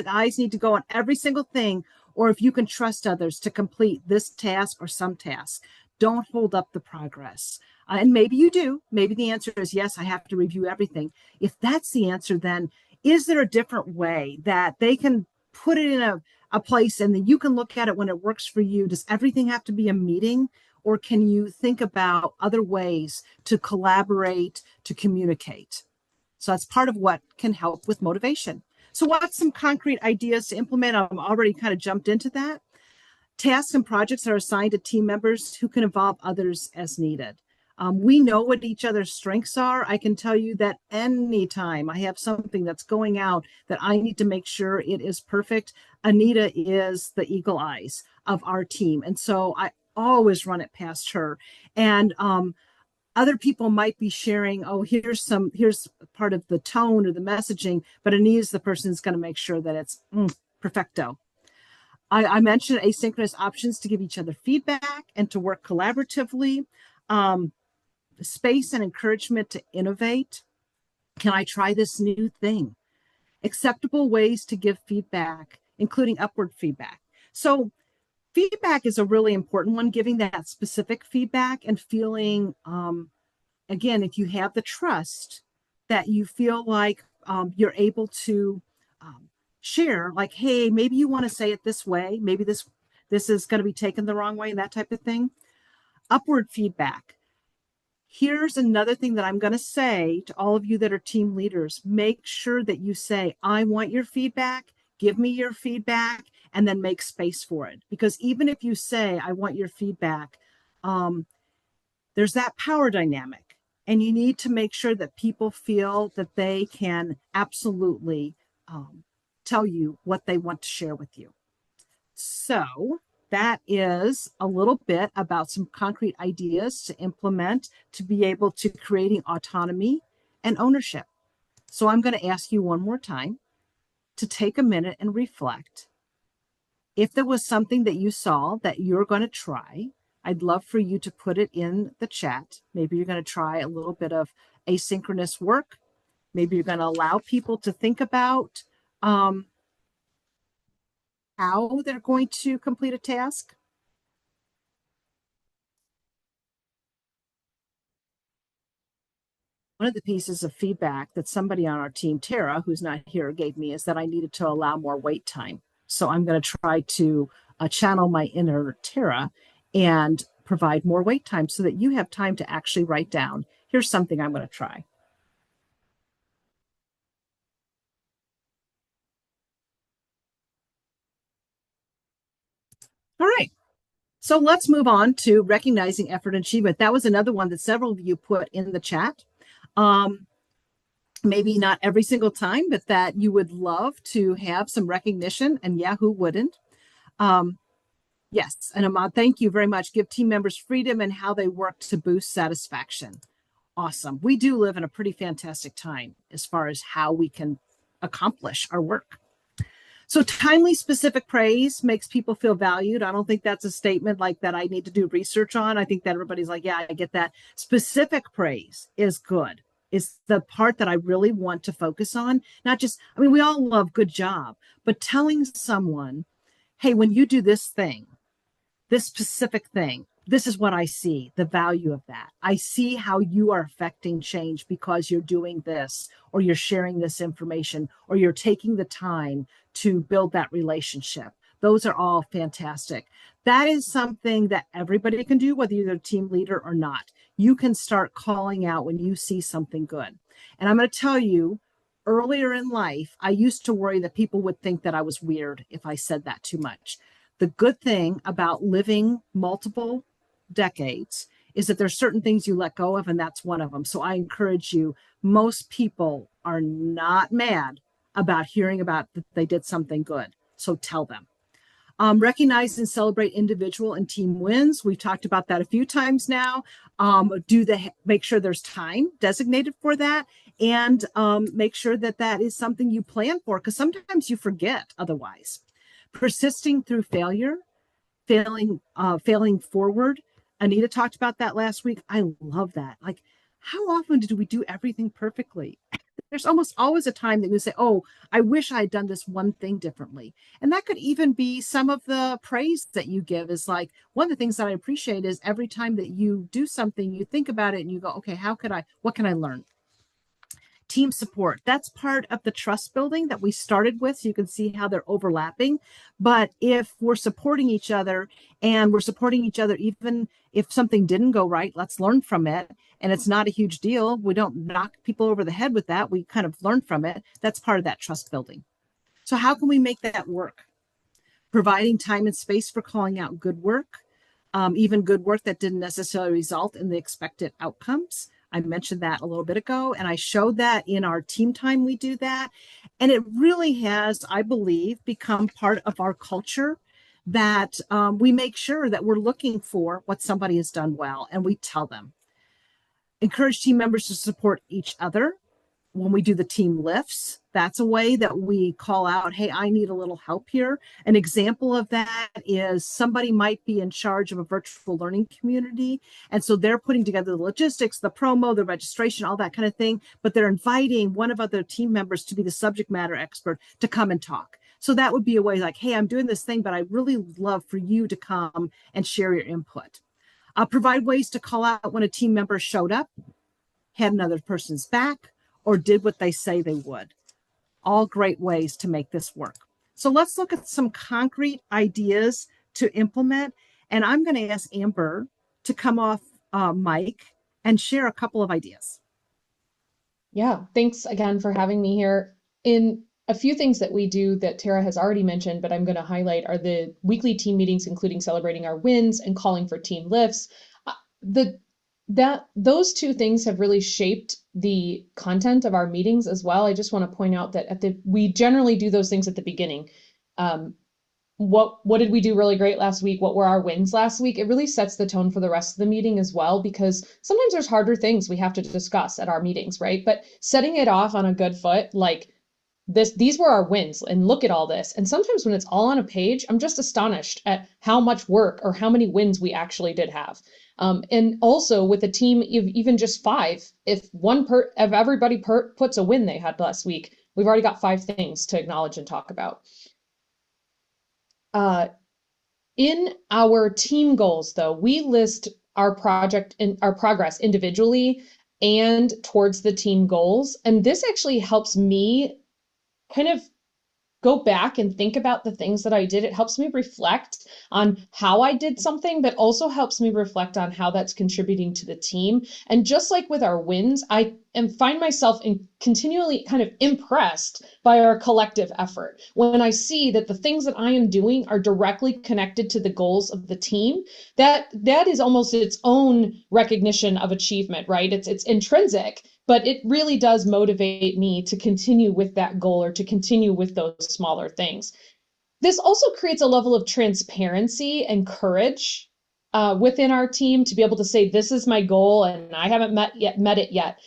eyes need to go on every single thing, or if you can trust others to complete this task or some task. Don't hold up the progress. And maybe you do. Maybe the answer is yes, I have to review everything. If that's the answer, then is there a different way that they can put it in a place and then you can look at it when it works for you? Does everything have to be a meeting? Or can you think about other ways to collaborate, to communicate? So that's part of what can help with motivation. So what's some concrete ideas to implement? I've already kind of jumped into that. Tasks and projects are assigned to team members who can involve others as needed. We know what each other's strengths are. I can tell you that anytime I have something that's going out that I need to make sure it is perfect, Anita is the eagle eyes of our team. And so I always run it past her. And other people might be sharing, oh, here's part of the tone or the messaging, but Anita's the person who's going to make sure that it's perfecto. I mentioned asynchronous options to give each other feedback and to work collaboratively. Space and encouragement to innovate. Can I try this new thing? Acceptable ways to give feedback, including upward feedback. So feedback is a really important one, giving that specific feedback and feeling, again, if you have the trust that you feel like you're able to share, like, hey, maybe you want to say it this way. Maybe this is going to be taken the wrong way, and that type of thing. Upward feedback. Here's another thing that I'm going to say to all of you that are team leaders. Make sure that you say, I want your feedback, give me your feedback, and then make space for it. Because even if you say, I want your feedback, there's that power dynamic. And you need to make sure that people feel that they can absolutely tell you what they want to share with you. So that is a little bit about some concrete ideas to implement to be able to creating autonomy and ownership. So I'm going to ask you one more time to take a minute and reflect. If there was something that you saw that you're going to try, I'd love for you to put it in the chat. Maybe you're going to try a little bit of asynchronous work. Maybe you're going to allow people to think about how they're going to complete a task. One of the pieces of feedback that somebody on our team, Tara, who's not here, gave me is that I needed to allow more wait time. So I'm going to try to channel my inner Tara and provide more wait time so that you have time to actually write down, here's something I'm going to try. All right. So let's move on to recognizing effort and achievement. That was another one that several of you put in the chat. Maybe not every single time, but that you would love to have some recognition, and yeah, who wouldn't? Yes, and Ahmad, thank you very much. Give team members freedom and how they work to boost satisfaction. Awesome. We do live in a pretty fantastic time as far as how we can accomplish our work. So timely, specific praise makes people feel valued. I don't think that's a statement like that I need to do research on. I think that everybody's like, yeah, I get that. Specific praise is good. Is the part that I really want to focus on. Not just, I mean, we all love good job, but telling someone, hey, when you do this thing, this specific thing, this is what I see, the value of that. I see how you are affecting change because you're doing this, or you're sharing this information, or you're taking the time to build that relationship. Those are all fantastic. That is something that everybody can do, whether you're a team leader or not. You can start calling out when you see something good. And I'm going to tell you, earlier in life, I used to worry that people would think that I was weird if I said that too much. The good thing about living multiple decades is that there's certain things you let go of, and that's one of them. So I encourage you, most people are not mad about hearing about that they did something good. So tell them. Recognize and celebrate individual and team wins. We've talked about that a few times now. Make sure there's time designated for that, and make sure that that is something you plan for, because sometimes you forget otherwise. Persisting through failure, failing forward. Anita talked about that last week. I love that. Like, how often do we do everything perfectly? There's almost always a time that you say, oh, I wish I had done this one thing differently. And that could even be some of the praise that you give. Is like, one of the things that I appreciate is every time that you do something, you think about it and you go, okay, what can I learn? Team support. That's part of the trust building that we started with. So you can see how they're overlapping. But if we're supporting each other, and we're supporting each other, even if something didn't go right, let's learn from it. And it's not a huge deal. We don't knock people over the head with that. We kind of learn from it. That's part of that trust building. So how can we make that work? Providing time and space for calling out good work, even good work that didn't necessarily result in the expected outcomes. I mentioned that a little bit ago, and I showed that in our team time. We do that. And it really has, I believe, become part of our culture, that we make sure that we're looking for what somebody has done well, and we tell them. Encourage team members to support each other. When we do the team lifts, that's a way that we call out, hey, I need a little help here. An example of that is somebody might be in charge of a virtual learning community. And so they're putting together the logistics, the promo, the registration, all that kind of thing. But they're inviting one of other team members to be the subject matter expert to come and talk. So that would be a way like, hey, I'm doing this thing, but I really love for you to come and share your input. Provide ways to call out when a team member showed up, had another person's back, or did what they say they would. All great ways to make this work. So let's look at some concrete ideas to implement. And I'm going to ask Amber to come off mic and share a couple of ideas. Yeah, thanks again for having me here. In a few things that we do that Tara has already mentioned, but I'm going to highlight, are the weekly team meetings, including celebrating our wins and calling for team lifts. Those two things have really shaped the content of our meetings as well. I just want to point out that we generally do those things at the beginning. What did we do really great last week? What were our wins last week? It really sets the tone for the rest of the meeting as well, because sometimes there's harder things we have to discuss at our meetings, right? But setting it off on a good foot, like these were our wins, and look at all this. And sometimes when it's all on a page, I'm just astonished at how much work or how many wins we actually did have. And also with a team of even just five, if if everybody puts a win they had last week, we've already got 5 things to acknowledge and talk about. In our team goals, though, we list our project and our progress individually and towards the team goals. And this actually helps me kind of go back and think about the things that I did. It helps me reflect on how I did something, but also helps me reflect on how that's contributing to the team. And just like with our wins, I find myself continually kind of impressed by our collective effort. When I see that the things that I am doing are directly connected to the goals of the team, that is almost its own recognition of achievement, right? It's intrinsic, but it really does motivate me to continue with that goal or to continue with those smaller things. This also creates a level of transparency and courage within our team to be able to say, this is my goal and I haven't met it yet.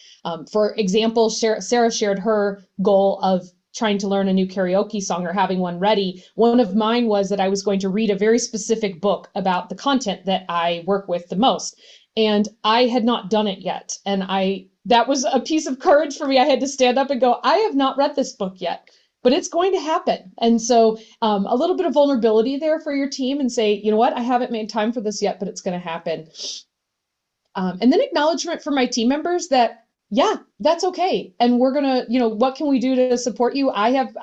For example, Sarah shared her goal of trying to learn a new karaoke song or having one ready. One of mine was that I was going to read a very specific book about the content that I work with the most. And I had not done it yet. And that was a piece of courage for me. I had to stand up and go, I have not read this book yet, but it's going to happen. And so a little bit of vulnerability there for your team and say, you know what, I haven't made time for this yet, but it's going to happen. And then acknowledgement for my team members that, yeah, that's okay. And we're going to, what can we do to support you? I have,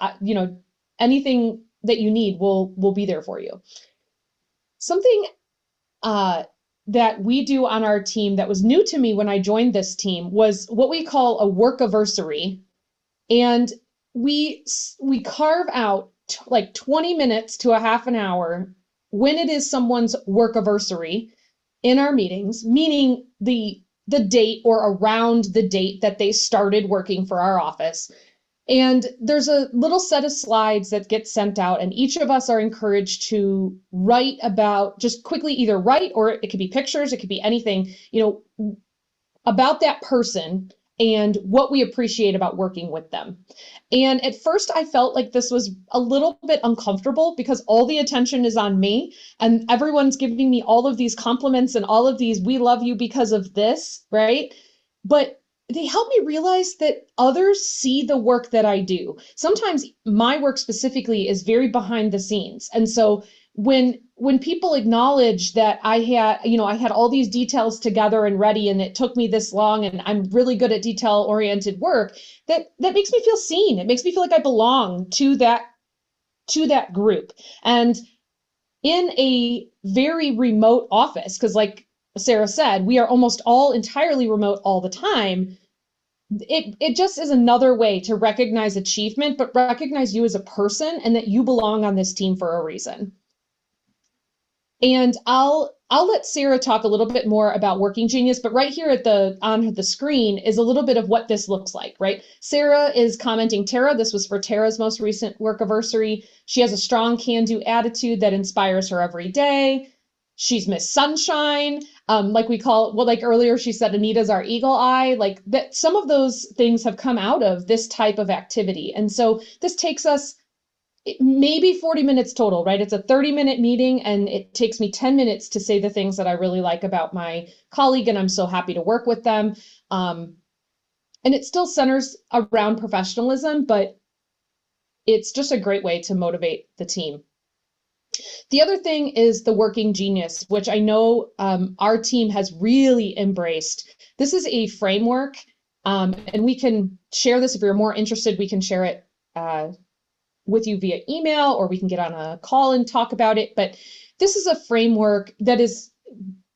anything that you need, we'll be there for you. Something that we do on our team that was new to me when I joined this team was what we call a workiversary. And we carve out like 20 minutes to a half an hour when it is someone's workiversary in our meetings, meaning the date or around the date that they started working for our office. And there's a little set of slides that get sent out, and each of us are encouraged to write about, just quickly either write, or it could be pictures, it could be anything, about that person and what we appreciate about working with them. And at first I felt like this was a little bit uncomfortable because all the attention is on me and everyone's giving me all of these compliments and all of these, we love you because of this, right? But they help me realize that others see the work that I do. Sometimes my work specifically is very behind the scenes. And so when people acknowledge that I had all these details together and ready and it took me this long and I'm really good at detail oriented work, that makes me feel seen. It makes me feel like I belong to that group. And in a very remote office, because like Sarah said, we are almost all entirely remote all the time. It just is another way to recognize achievement, but recognize you as a person and that you belong on this team for a reason. And I'll let Sarah talk a little bit more about Working Genius, but right here on the screen is a little bit of what this looks like, right? Sarah is commenting Tara. This was for Tara's most recent workiversary. She has a strong can-do attitude that inspires her every day. She's Miss Sunshine. Like earlier she said, Anita's our eagle eye. Like that, some of those things have come out of this type of activity. And so this takes us maybe 40 minutes total, right? It's a 30-minute meeting and it takes me 10 minutes to say the things that I really like about my colleague and I'm so happy to work with them. And it still centers around professionalism, but it's just a great way to motivate the team. The other thing is the Working Genius, which I know our team has really embraced. This is a framework, and we can share this if you're more interested. We can share it with you via email, or we can get on a call and talk about it. But this is a framework that is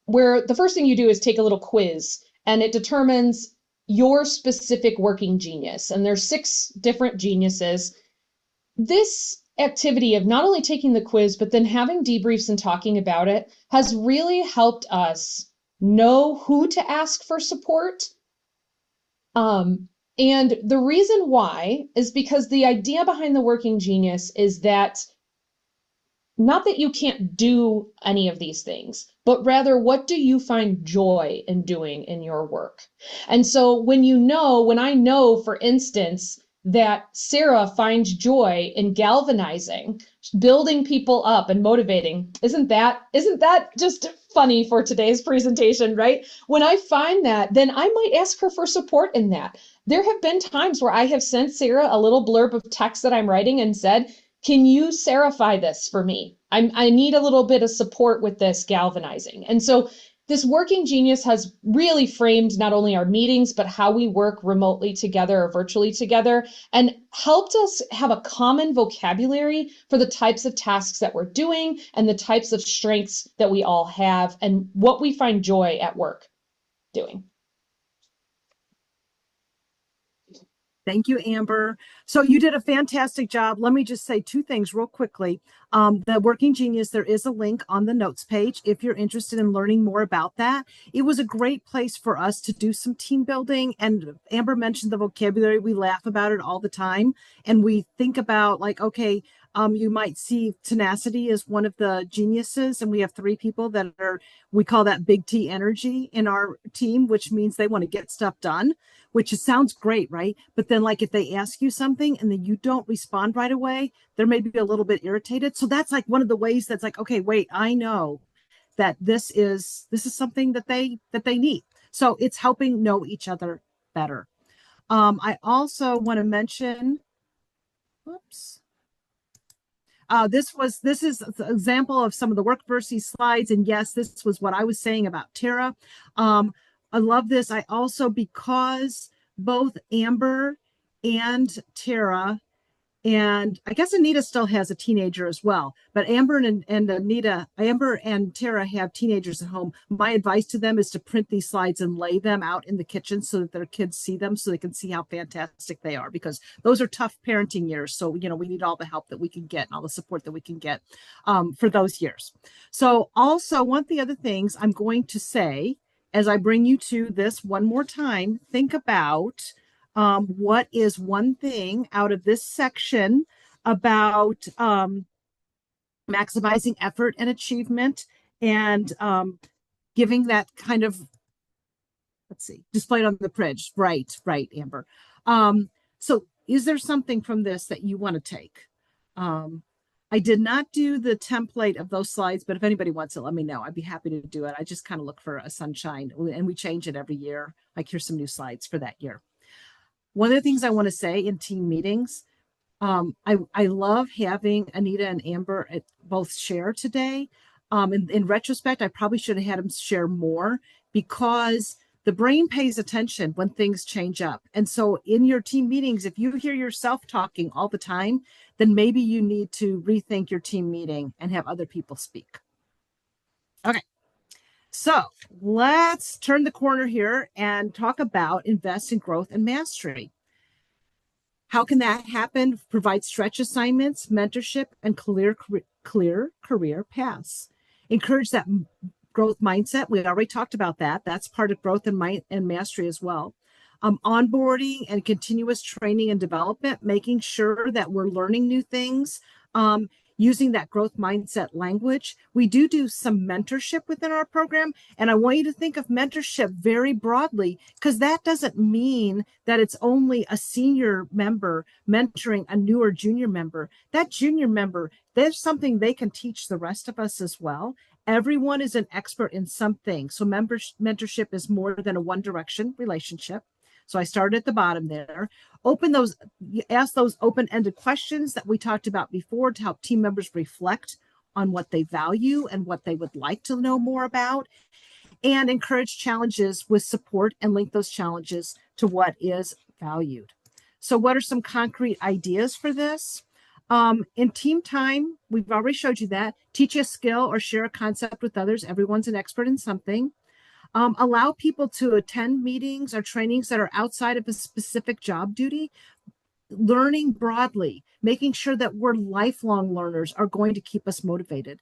where the first thing you do is take a little quiz, and it determines your specific working genius. And there's 6 different geniuses. This activity of not only taking the quiz, but then having debriefs and talking about it has really helped us know who to ask for support. And the reason why is because the idea behind the Working Genius is that not that you can't do any of these things, but rather what do you find joy in doing in your work? And so when I know, for instance, that Sarah finds joy in galvanizing, building people up and motivating. Isn't that just funny for today's presentation, right? When I find that, then I might ask her for support in that. There have been times where I have sent Sarah a little blurb of text that I'm writing and said, "Can you Sarahify this for me? I need a little bit of support with this galvanizing." And so this working genius has really framed not only our meetings, but how we work remotely together or virtually together, and helped us have a common vocabulary for the types of tasks that we're doing and the types of strengths that we all have and what we find joy at work doing. Thank you, Amber. So you did a fantastic job. Let me just say two things real quickly. The Working Genius, there is a link on the notes page if you're interested in learning more about that. It was a great place for us to do some team building. And Amber mentioned the vocabulary. We laugh about it all the time. And we think about like, okay, you might see tenacity as one of the geniuses, and we have 3 people that we call that big T energy in our team, which means they want to get stuff done, which sounds great, right? But then like if they ask you something and then you don't respond right away, they're maybe a little bit irritated. So that's like one of the ways that's like, okay, wait, I know that this is something that they need. So it's helping know each other better. I also want to mention, whoops. This is an example of some of the Workversity slides. And yes, this was what I was saying about Tara. I love this. I also, because both Amber and Tara, and I guess Anita still has a teenager as well, but Amber and Tara have teenagers at home. My advice to them is to print these slides and lay them out in the kitchen so that their kids see them, so they can see how fantastic they are, because those are tough parenting years. So, we need all the help that we can get and all the support that we can get for those years. So also, one of the other things I'm going to say, as I bring you to this one more time, think about what is one thing out of this section about maximizing effort and achievement, and giving that kind of, let's see, displayed on the fridge. Right, Amber. So is there something from this that you want to take? I did not do the template of those slides, but if anybody wants it, let me know. I'd be happy to do it. I just kind of look for a sunshine, and we change it every year. Like, here's some new slides for that year. One of the things I want to say in team meetings, I love having Anita and Amber both share today. In retrospect, I probably should have had them share more, because the brain pays attention when things change up. And so in your team meetings, if you hear yourself talking all the time, then maybe you need to rethink your team meeting and have other people speak. Okay. So let's turn the corner here and talk about invest in growth and mastery. How can that happen? Provide stretch assignments, mentorship, and clear career paths. Encourage that growth mindset. We already talked about that. That's part of growth and mastery as well. Onboarding and continuous training and development, making sure that we're learning new things. Using that growth mindset language. We do some mentorship within our program. And I want you to think of mentorship very broadly, because that doesn't mean that it's only a senior member mentoring a newer junior member. That junior member, there's something they can teach the rest of us as well. Everyone is an expert in something. So mentorship is more than a one direction relationship. So I started at the bottom there. Ask those open-ended questions that we talked about before to help team members reflect on what they value and what they would like to know more about, and encourage challenges with support and link those challenges to what is valued. So what are some concrete ideas for this? In team time, we've already showed you that. Teach a skill or share a concept with others. Everyone's an expert in something. Allow people to attend meetings or trainings that are outside of a specific job duty. Learning broadly, making sure that we're lifelong learners are going to keep us motivated.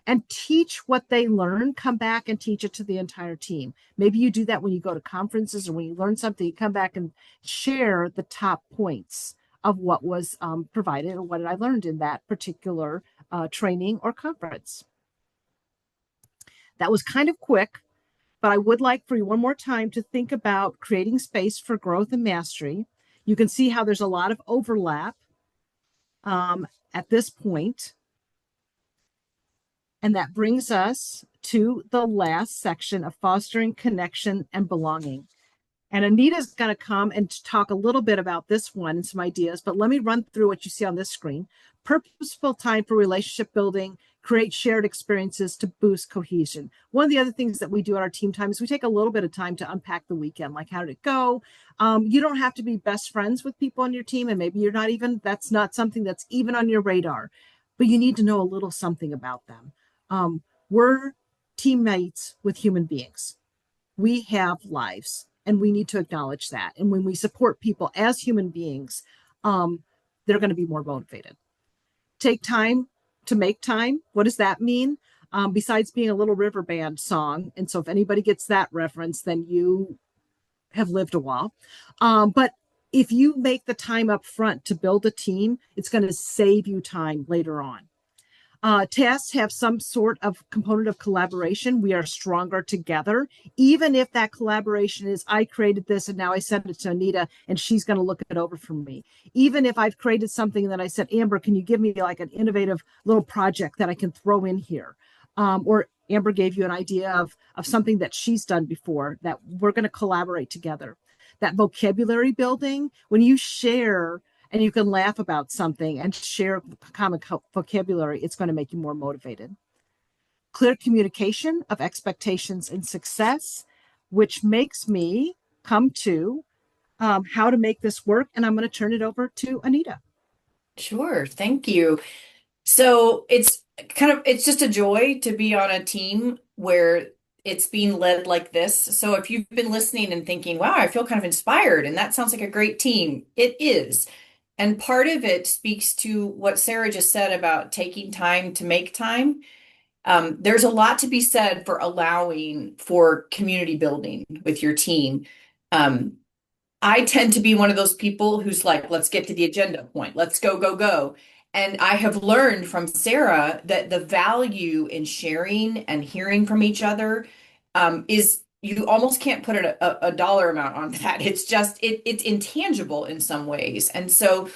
And teach what they learn, come back and teach it to the entire team. Maybe you do that when you go to conferences, or when you learn something, you come back and share the top points of what was provided, or what I learned in that particular training or conference. That was kind of quick, but I would like for you one more time to think about creating space for growth and mastery. You can see how there's a lot of overlap at this point. And that brings us to the last section of fostering connection and belonging. And Anita's going to come and talk a little bit about this one and some ideas, but let me run through what you see on this screen. Purposeful time for relationship building, create shared experiences to boost cohesion. One of the other things that we do at our team time is we take a little bit of time to unpack the weekend, like how did it go? You don't have to be best friends with people on your team, and maybe you're not even, that's not something that's even on your radar, but you need to know a little something about them. We're teammates with human beings. We have lives. And we need to acknowledge that. And when we support people as human beings, they're going to be more motivated. Take time to make time. What does that mean? Besides being a Little River Band song. And so if anybody gets that reference, then you have lived a while. But if you make the time up front to build a team, it's going to save you time later on. Tasks have some sort of component of collaboration. We are stronger together, even if that collaboration is I created this and now I sent it to Anita and she's going to look it over for me. Even if I've created something and then I said, Amber, can you give me like an innovative little project that I can throw in here? Or Amber gave you an idea of something that she's done before that we're going to collaborate together. That vocabulary building, when you share and you can laugh about something and share common vocabulary, it's going to make you more motivated. Clear communication of expectations and success, which makes me come to how to make this work. And I'm going to turn it over to Anita. Sure. Thank you. So it's just a joy to be on a team where it's being led like this. So if you've been listening and thinking, wow, I feel kind of inspired and that sounds like a great team, it is. And part of it speaks to what Sarah just said about taking time to make time. There's a lot to be said for allowing for community building with your team. I tend to be one of those people who's like, let's get to the agenda point. Let's go, go, go. And I have learned from Sarah that the value in sharing and hearing from each other is you almost can't put a dollar amount on that. It's just, it's intangible in some ways. And so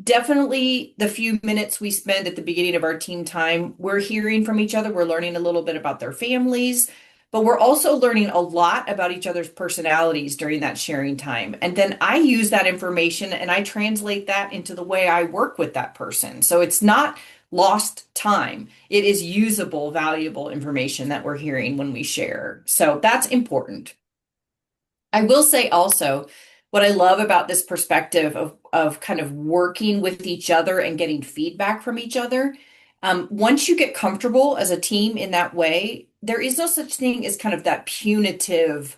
definitely the few minutes we spend at the beginning of our team time, we're hearing from each other. We're learning a little bit about their families, but we're also learning a lot about each other's personalities during that sharing time. And then I use that information and I translate that into the way I work with that person. So it's not lost time. It is usable, valuable information that we're hearing when we share. So that's important. I will say also, what I love about this perspective of kind of working with each other and getting feedback from each other, once you get comfortable as a team in that way, there is no such thing as kind of that punitive,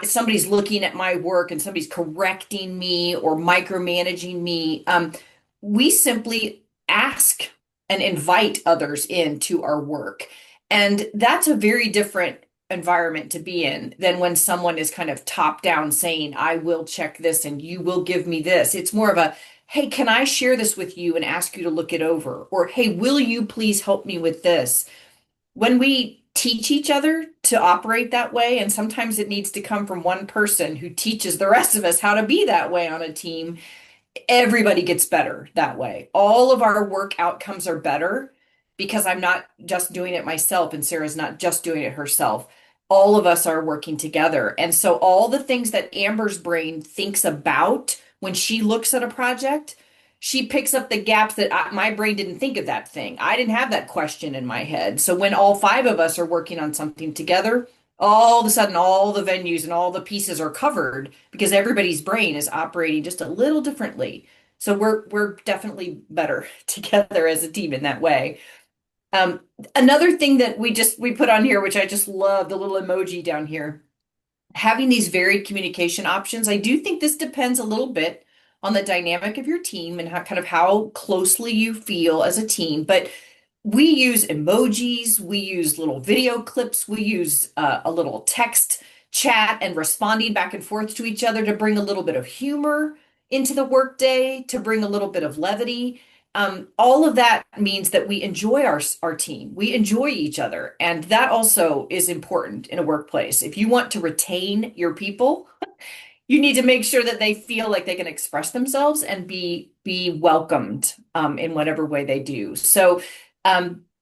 somebody's looking at my work and somebody's correcting me or micromanaging me. We simply ask and invite others into our work. And that's a very different environment to be in than when someone is kind of top down saying, I will check this and you will give me this. It's more of a, hey, can I share this with you and ask you to look it over? Or, hey, will you please help me with this? When we teach each other to operate that way, and sometimes it needs to come from one person who teaches the rest of us how to be that way on a team, everybody gets better that way. All of our work outcomes are better because I'm not just doing it myself and Sarah's not just doing it herself. All of us are working together. And so all the things that Amber's brain thinks about when she looks at a project, she picks up the gaps that my brain didn't think of that thing. I didn't have that question in my head. So when all five of us are working on something together, all of a sudden, all the venues and all the pieces are covered because everybody's brain is operating just a little differently. So we're definitely better together as a team in that way. Another thing that we put on here, which I just love, the little emoji down here, having these varied communication options. I do think this depends a little bit on the dynamic of your team and how closely you feel as a team, but we use emojis, we use little video clips, we use a little text chat and responding back and forth to each other to bring a little bit of humor into the workday, to bring a little bit of levity. All of that means that we enjoy our team. We enjoy each other. And that also is important in a workplace. If you want to retain your people, you need to make sure that they feel like they can express themselves and be welcomed in whatever way they do. So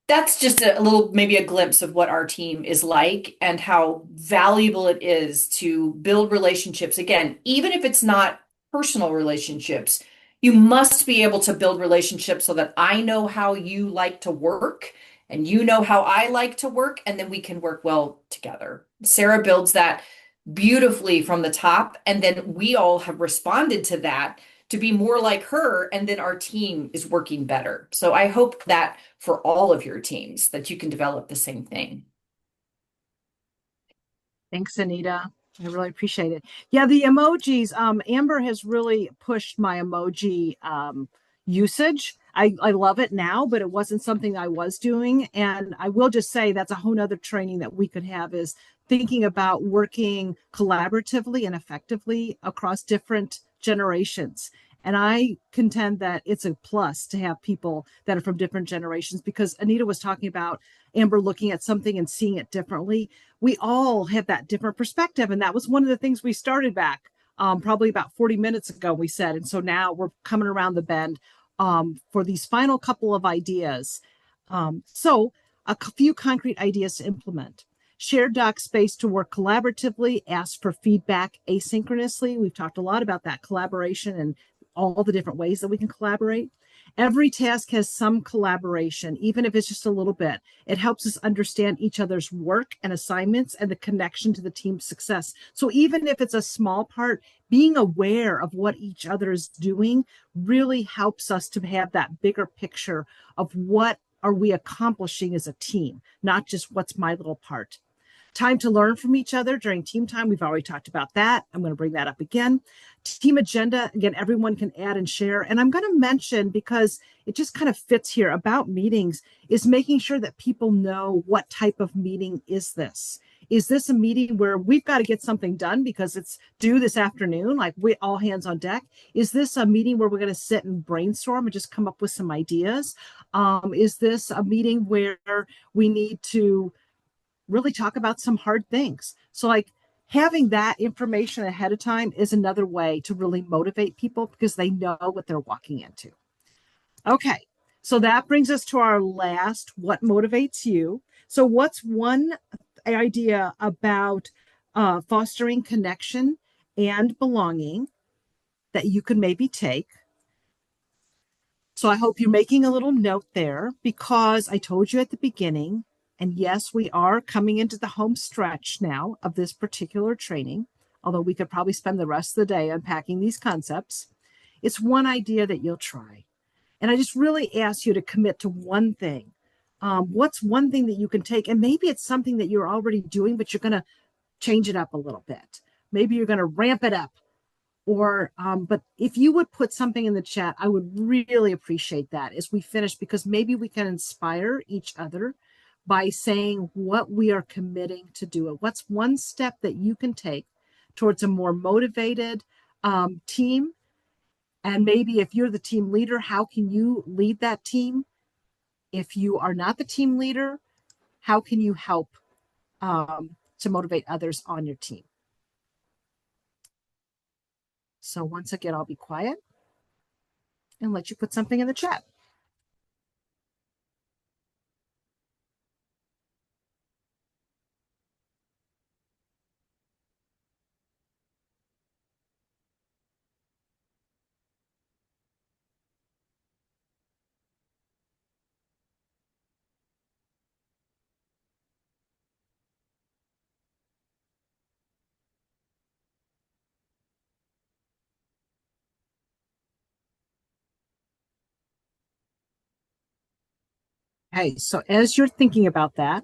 that's just a little, maybe a glimpse of what our team is like and how valuable it is to build relationships. Again, even if it's not personal relationships, you must be able to build relationships so that I know how you like to work and you know how I like to work, and then we can work well together. Sarah builds that beautifully from the top, and then we all have responded to that to be more like her, and then our team is working better. So I hope that for all of your teams that you can develop the same thing. Thanks, Anita. I really appreciate it. Yeah, the emojis, Amber has really pushed my emoji usage. I love it now, but it wasn't something I was doing. And I will just say that's a whole nother training that we could have, is thinking about working collaboratively and effectively across different generations. And I contend that it's a plus to have people that are from different generations, because Anita was talking about Amber looking at something and seeing it differently. We all have that different perspective. And that was one of the things we started back probably about 40 minutes ago, we said. And so now we're coming around the bend for these final couple of ideas. So a few concrete ideas to implement. Shared doc space to work collaboratively, ask for feedback asynchronously. We've talked a lot about that collaboration and all the different ways that we can collaborate. Every task has some collaboration, even if it's just a little bit. It helps us understand each other's work and assignments and the connection to the team's success. So even if it's a small part, being aware of what each other is doing really helps us to have that bigger picture of what are we accomplishing as a team, not just what's my little part. Time to learn from each other during team time. We've already talked about that. I'm going to bring that up again. Team agenda. Again, everyone can add and share. And I'm going to mention, because it just kind of fits here, about meetings, is making sure that people know what type of meeting is this. Is this a meeting where we've got to get something done because it's due this afternoon, like we all hands on deck? Is this a meeting where we're going to sit and brainstorm and just come up with some ideas? Is this a meeting where we need to really talk about some hard things? So like having that information ahead of time is another way to really motivate people, because they know what they're walking into. Okay, so that brings us to our last, what motivates you? So what's one idea about fostering connection and belonging that you could maybe take? So I hope you're making a little note there, because I told you at the beginning, and yes, we are coming into the home stretch now of this particular training, although we could probably spend the rest of the day unpacking these concepts. It's one idea that you'll try. And I just really ask you to commit to one thing. What's one thing that you can take? And maybe it's something that you're already doing, but you're going to change it up a little bit. Maybe you're going to ramp it up. Or, but if you would put something in the chat, I would really appreciate that as we finish, because maybe we can inspire each other by saying what we are committing to do. What's one step that you can take towards a more motivated team? And maybe if you're the team leader, how can you lead that team? If you are not the team leader, how can you help to motivate others on your team? So once again, I'll be quiet and let you put something in the chat. Hey, so as you're thinking about that,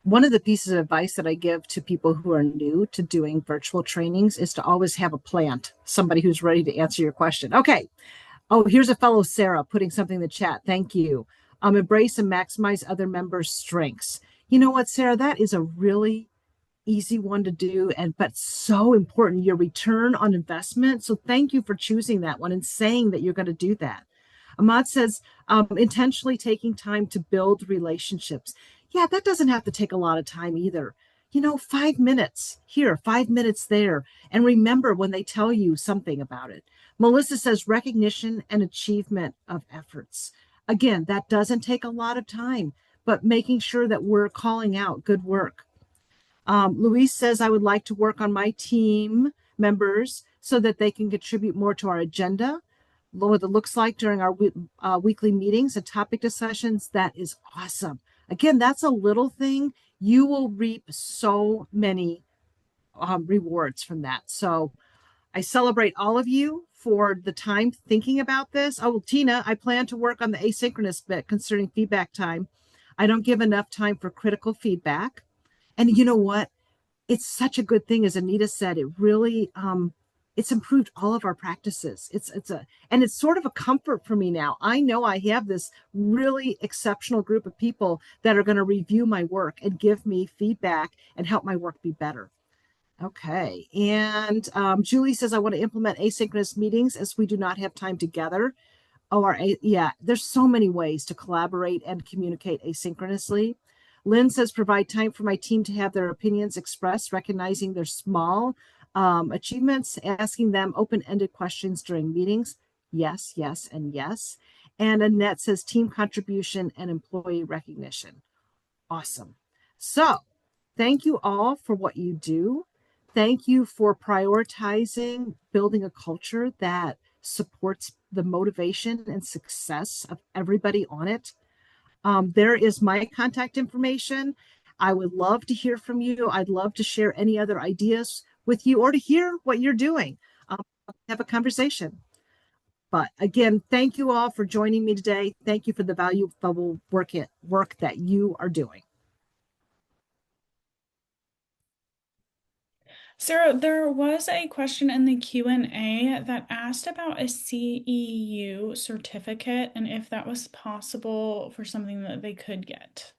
one of the pieces of advice that I give to people who are new to doing virtual trainings is to always have a plant, somebody who's ready to answer your question. Okay. Oh, here's a fellow Sarah putting something in the chat. Thank you. Embrace and maximize other members' strengths. You know what, Sarah? That is a really easy one to do, but so important, your return on investment. So thank you for choosing that one and saying that you're going to do that. Ahmad says, intentionally taking time to build relationships. Yeah, that doesn't have to take a lot of time either. 5 minutes here, 5 minutes there, and remember when they tell you something about it. Melissa says recognition and achievement of efforts. Again, that doesn't take a lot of time, but making sure that we're calling out good work. Louise says, I would like to work on my team members so that they can contribute more to our agenda, what it looks like during our weekly meetings and topic discussions. That is awesome. Again, that's a little thing. You will reap so many rewards from that. So I celebrate all of you for the time thinking about this. Oh, well, Tina, I plan to work on the asynchronous bit concerning feedback time. I don't give enough time for critical feedback. And you know what? It's such a good thing, as Anita said. It really it's improved all of our practices. And it's sort of a comfort for me now. I know I have this really exceptional group of people that are going to review my work and give me feedback and help my work be better. Okay. And Julie says, I want to implement asynchronous meetings as we do not have time together. Yeah, there's so many ways to collaborate and communicate asynchronously. Lynn says, provide time for my team to have their opinions expressed, recognizing their small achievements, asking them open-ended questions during meetings. Yes, yes, and yes. And Annette says, team contribution and employee recognition. Awesome. So thank you all for what you do. Thank you for prioritizing building a culture that supports the motivation and success of everybody on it. There is my contact information. I would love to hear from you. I'd love to share any other ideas with you or to hear what you're doing. Have a conversation. But again, thank you all for joining me today. Thank you for the valuable work that you are doing. Sarah, there was a question in the Q&A that asked about a CEU certificate and if that was possible for something that they could get.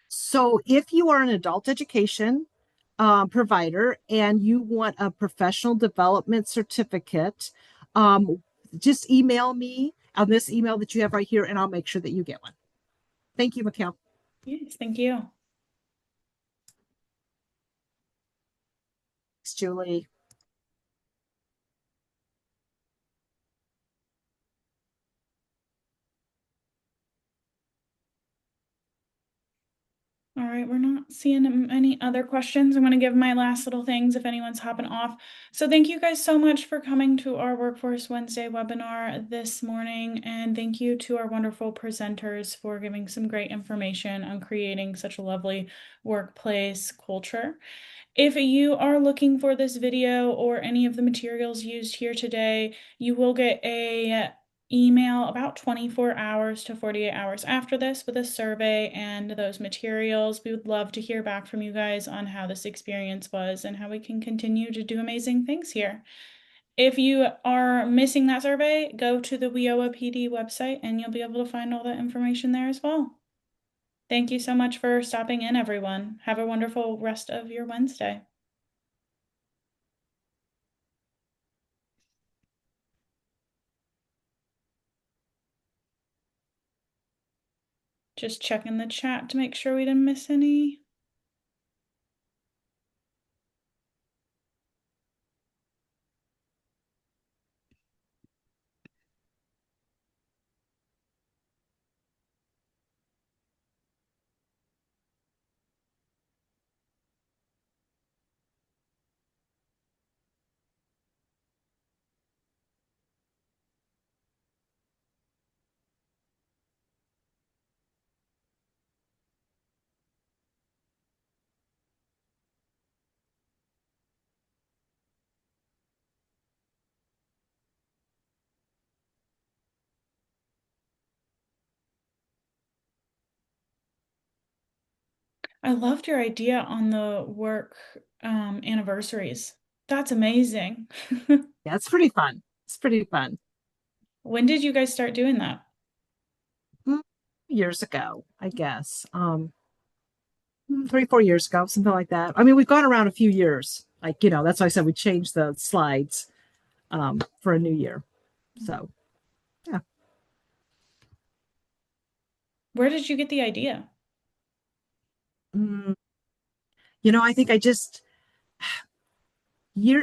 So if you are an adult education provider and you want a professional development certificate, just email me on this email that you have right here, and I'll make sure that you get one. Thank you, Mikhail. Yes, thank you. Thanks, Julie. All right, we're not seeing any other questions. I'm going to give my last little things if anyone's hopping off. So thank you guys so much for coming to our Workforce Wednesday webinar this morning. And thank you to our wonderful presenters for giving some great information on creating such a lovely workplace culture. If you are looking for this video or any of the materials used here today, you will get a email about 24 hours to 48 hours after this with a survey and those materials. We would love to hear back from you guys on how this experience was and how we can continue to do amazing things here. If you are missing that survey, go to the WIOA PD website and you'll be able to find all that information there as well. Thank you so much for stopping in, everyone. Have a wonderful rest of your Wednesday. Just checking the chat to make sure we didn't miss any. I loved your idea on the work anniversaries. That's amazing. Yeah, it's pretty fun. It's pretty fun. When did you guys start doing that? Years ago, I guess. 3, 4 years ago, something like that. I mean, we've gone around a few years. That's why I said we changed the slides for a new year. So, yeah. Where did you get the idea? I think I just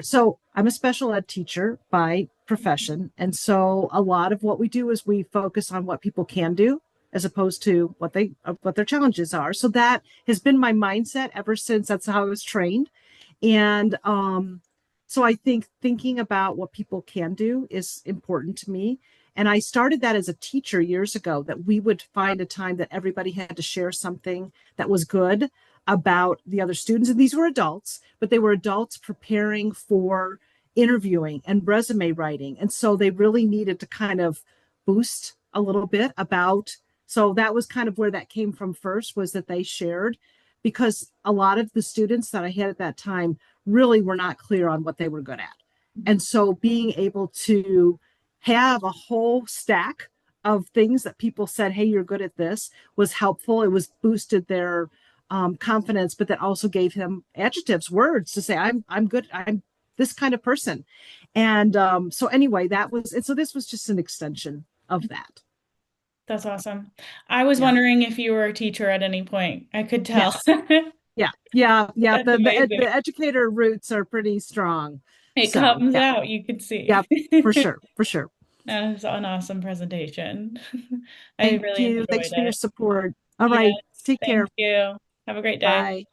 so I'm a special ed teacher by profession. And so a lot of what we do is we focus on what people can do as opposed to what their challenges are. So that has been my mindset ever since. That's how I was trained. And so I think thinking about what people can do is important to me. And I started that as a teacher years ago, that we would find a time that everybody had to share something that was good about the other students. And these were adults, but they were adults preparing for interviewing and resume writing. And so they really needed to kind of boost a little bit about. So that was kind of where that came from first, was that they shared, because a lot of the students that I had at that time really were not clear on what they were good at. And so being able to have a whole stack of things that people said, hey, you're good at this, was helpful. It was boosted their confidence, but that also gave him adjectives, words to say, I'm good. I'm this kind of person. And so anyway, and so this was just an extension of that. That's awesome. I was Yeah. wondering if you were a teacher at any point. I could tell. Yes. Yeah. Yeah. Yeah. That's amazing. The educator roots are pretty strong. It So comes yeah. out, you can see. Yeah, for sure. For sure. That was an awesome presentation. I Thank really you. enjoyed Thanks for your it. support. All Yes, right. Take care. thank you. Have a great day. Bye.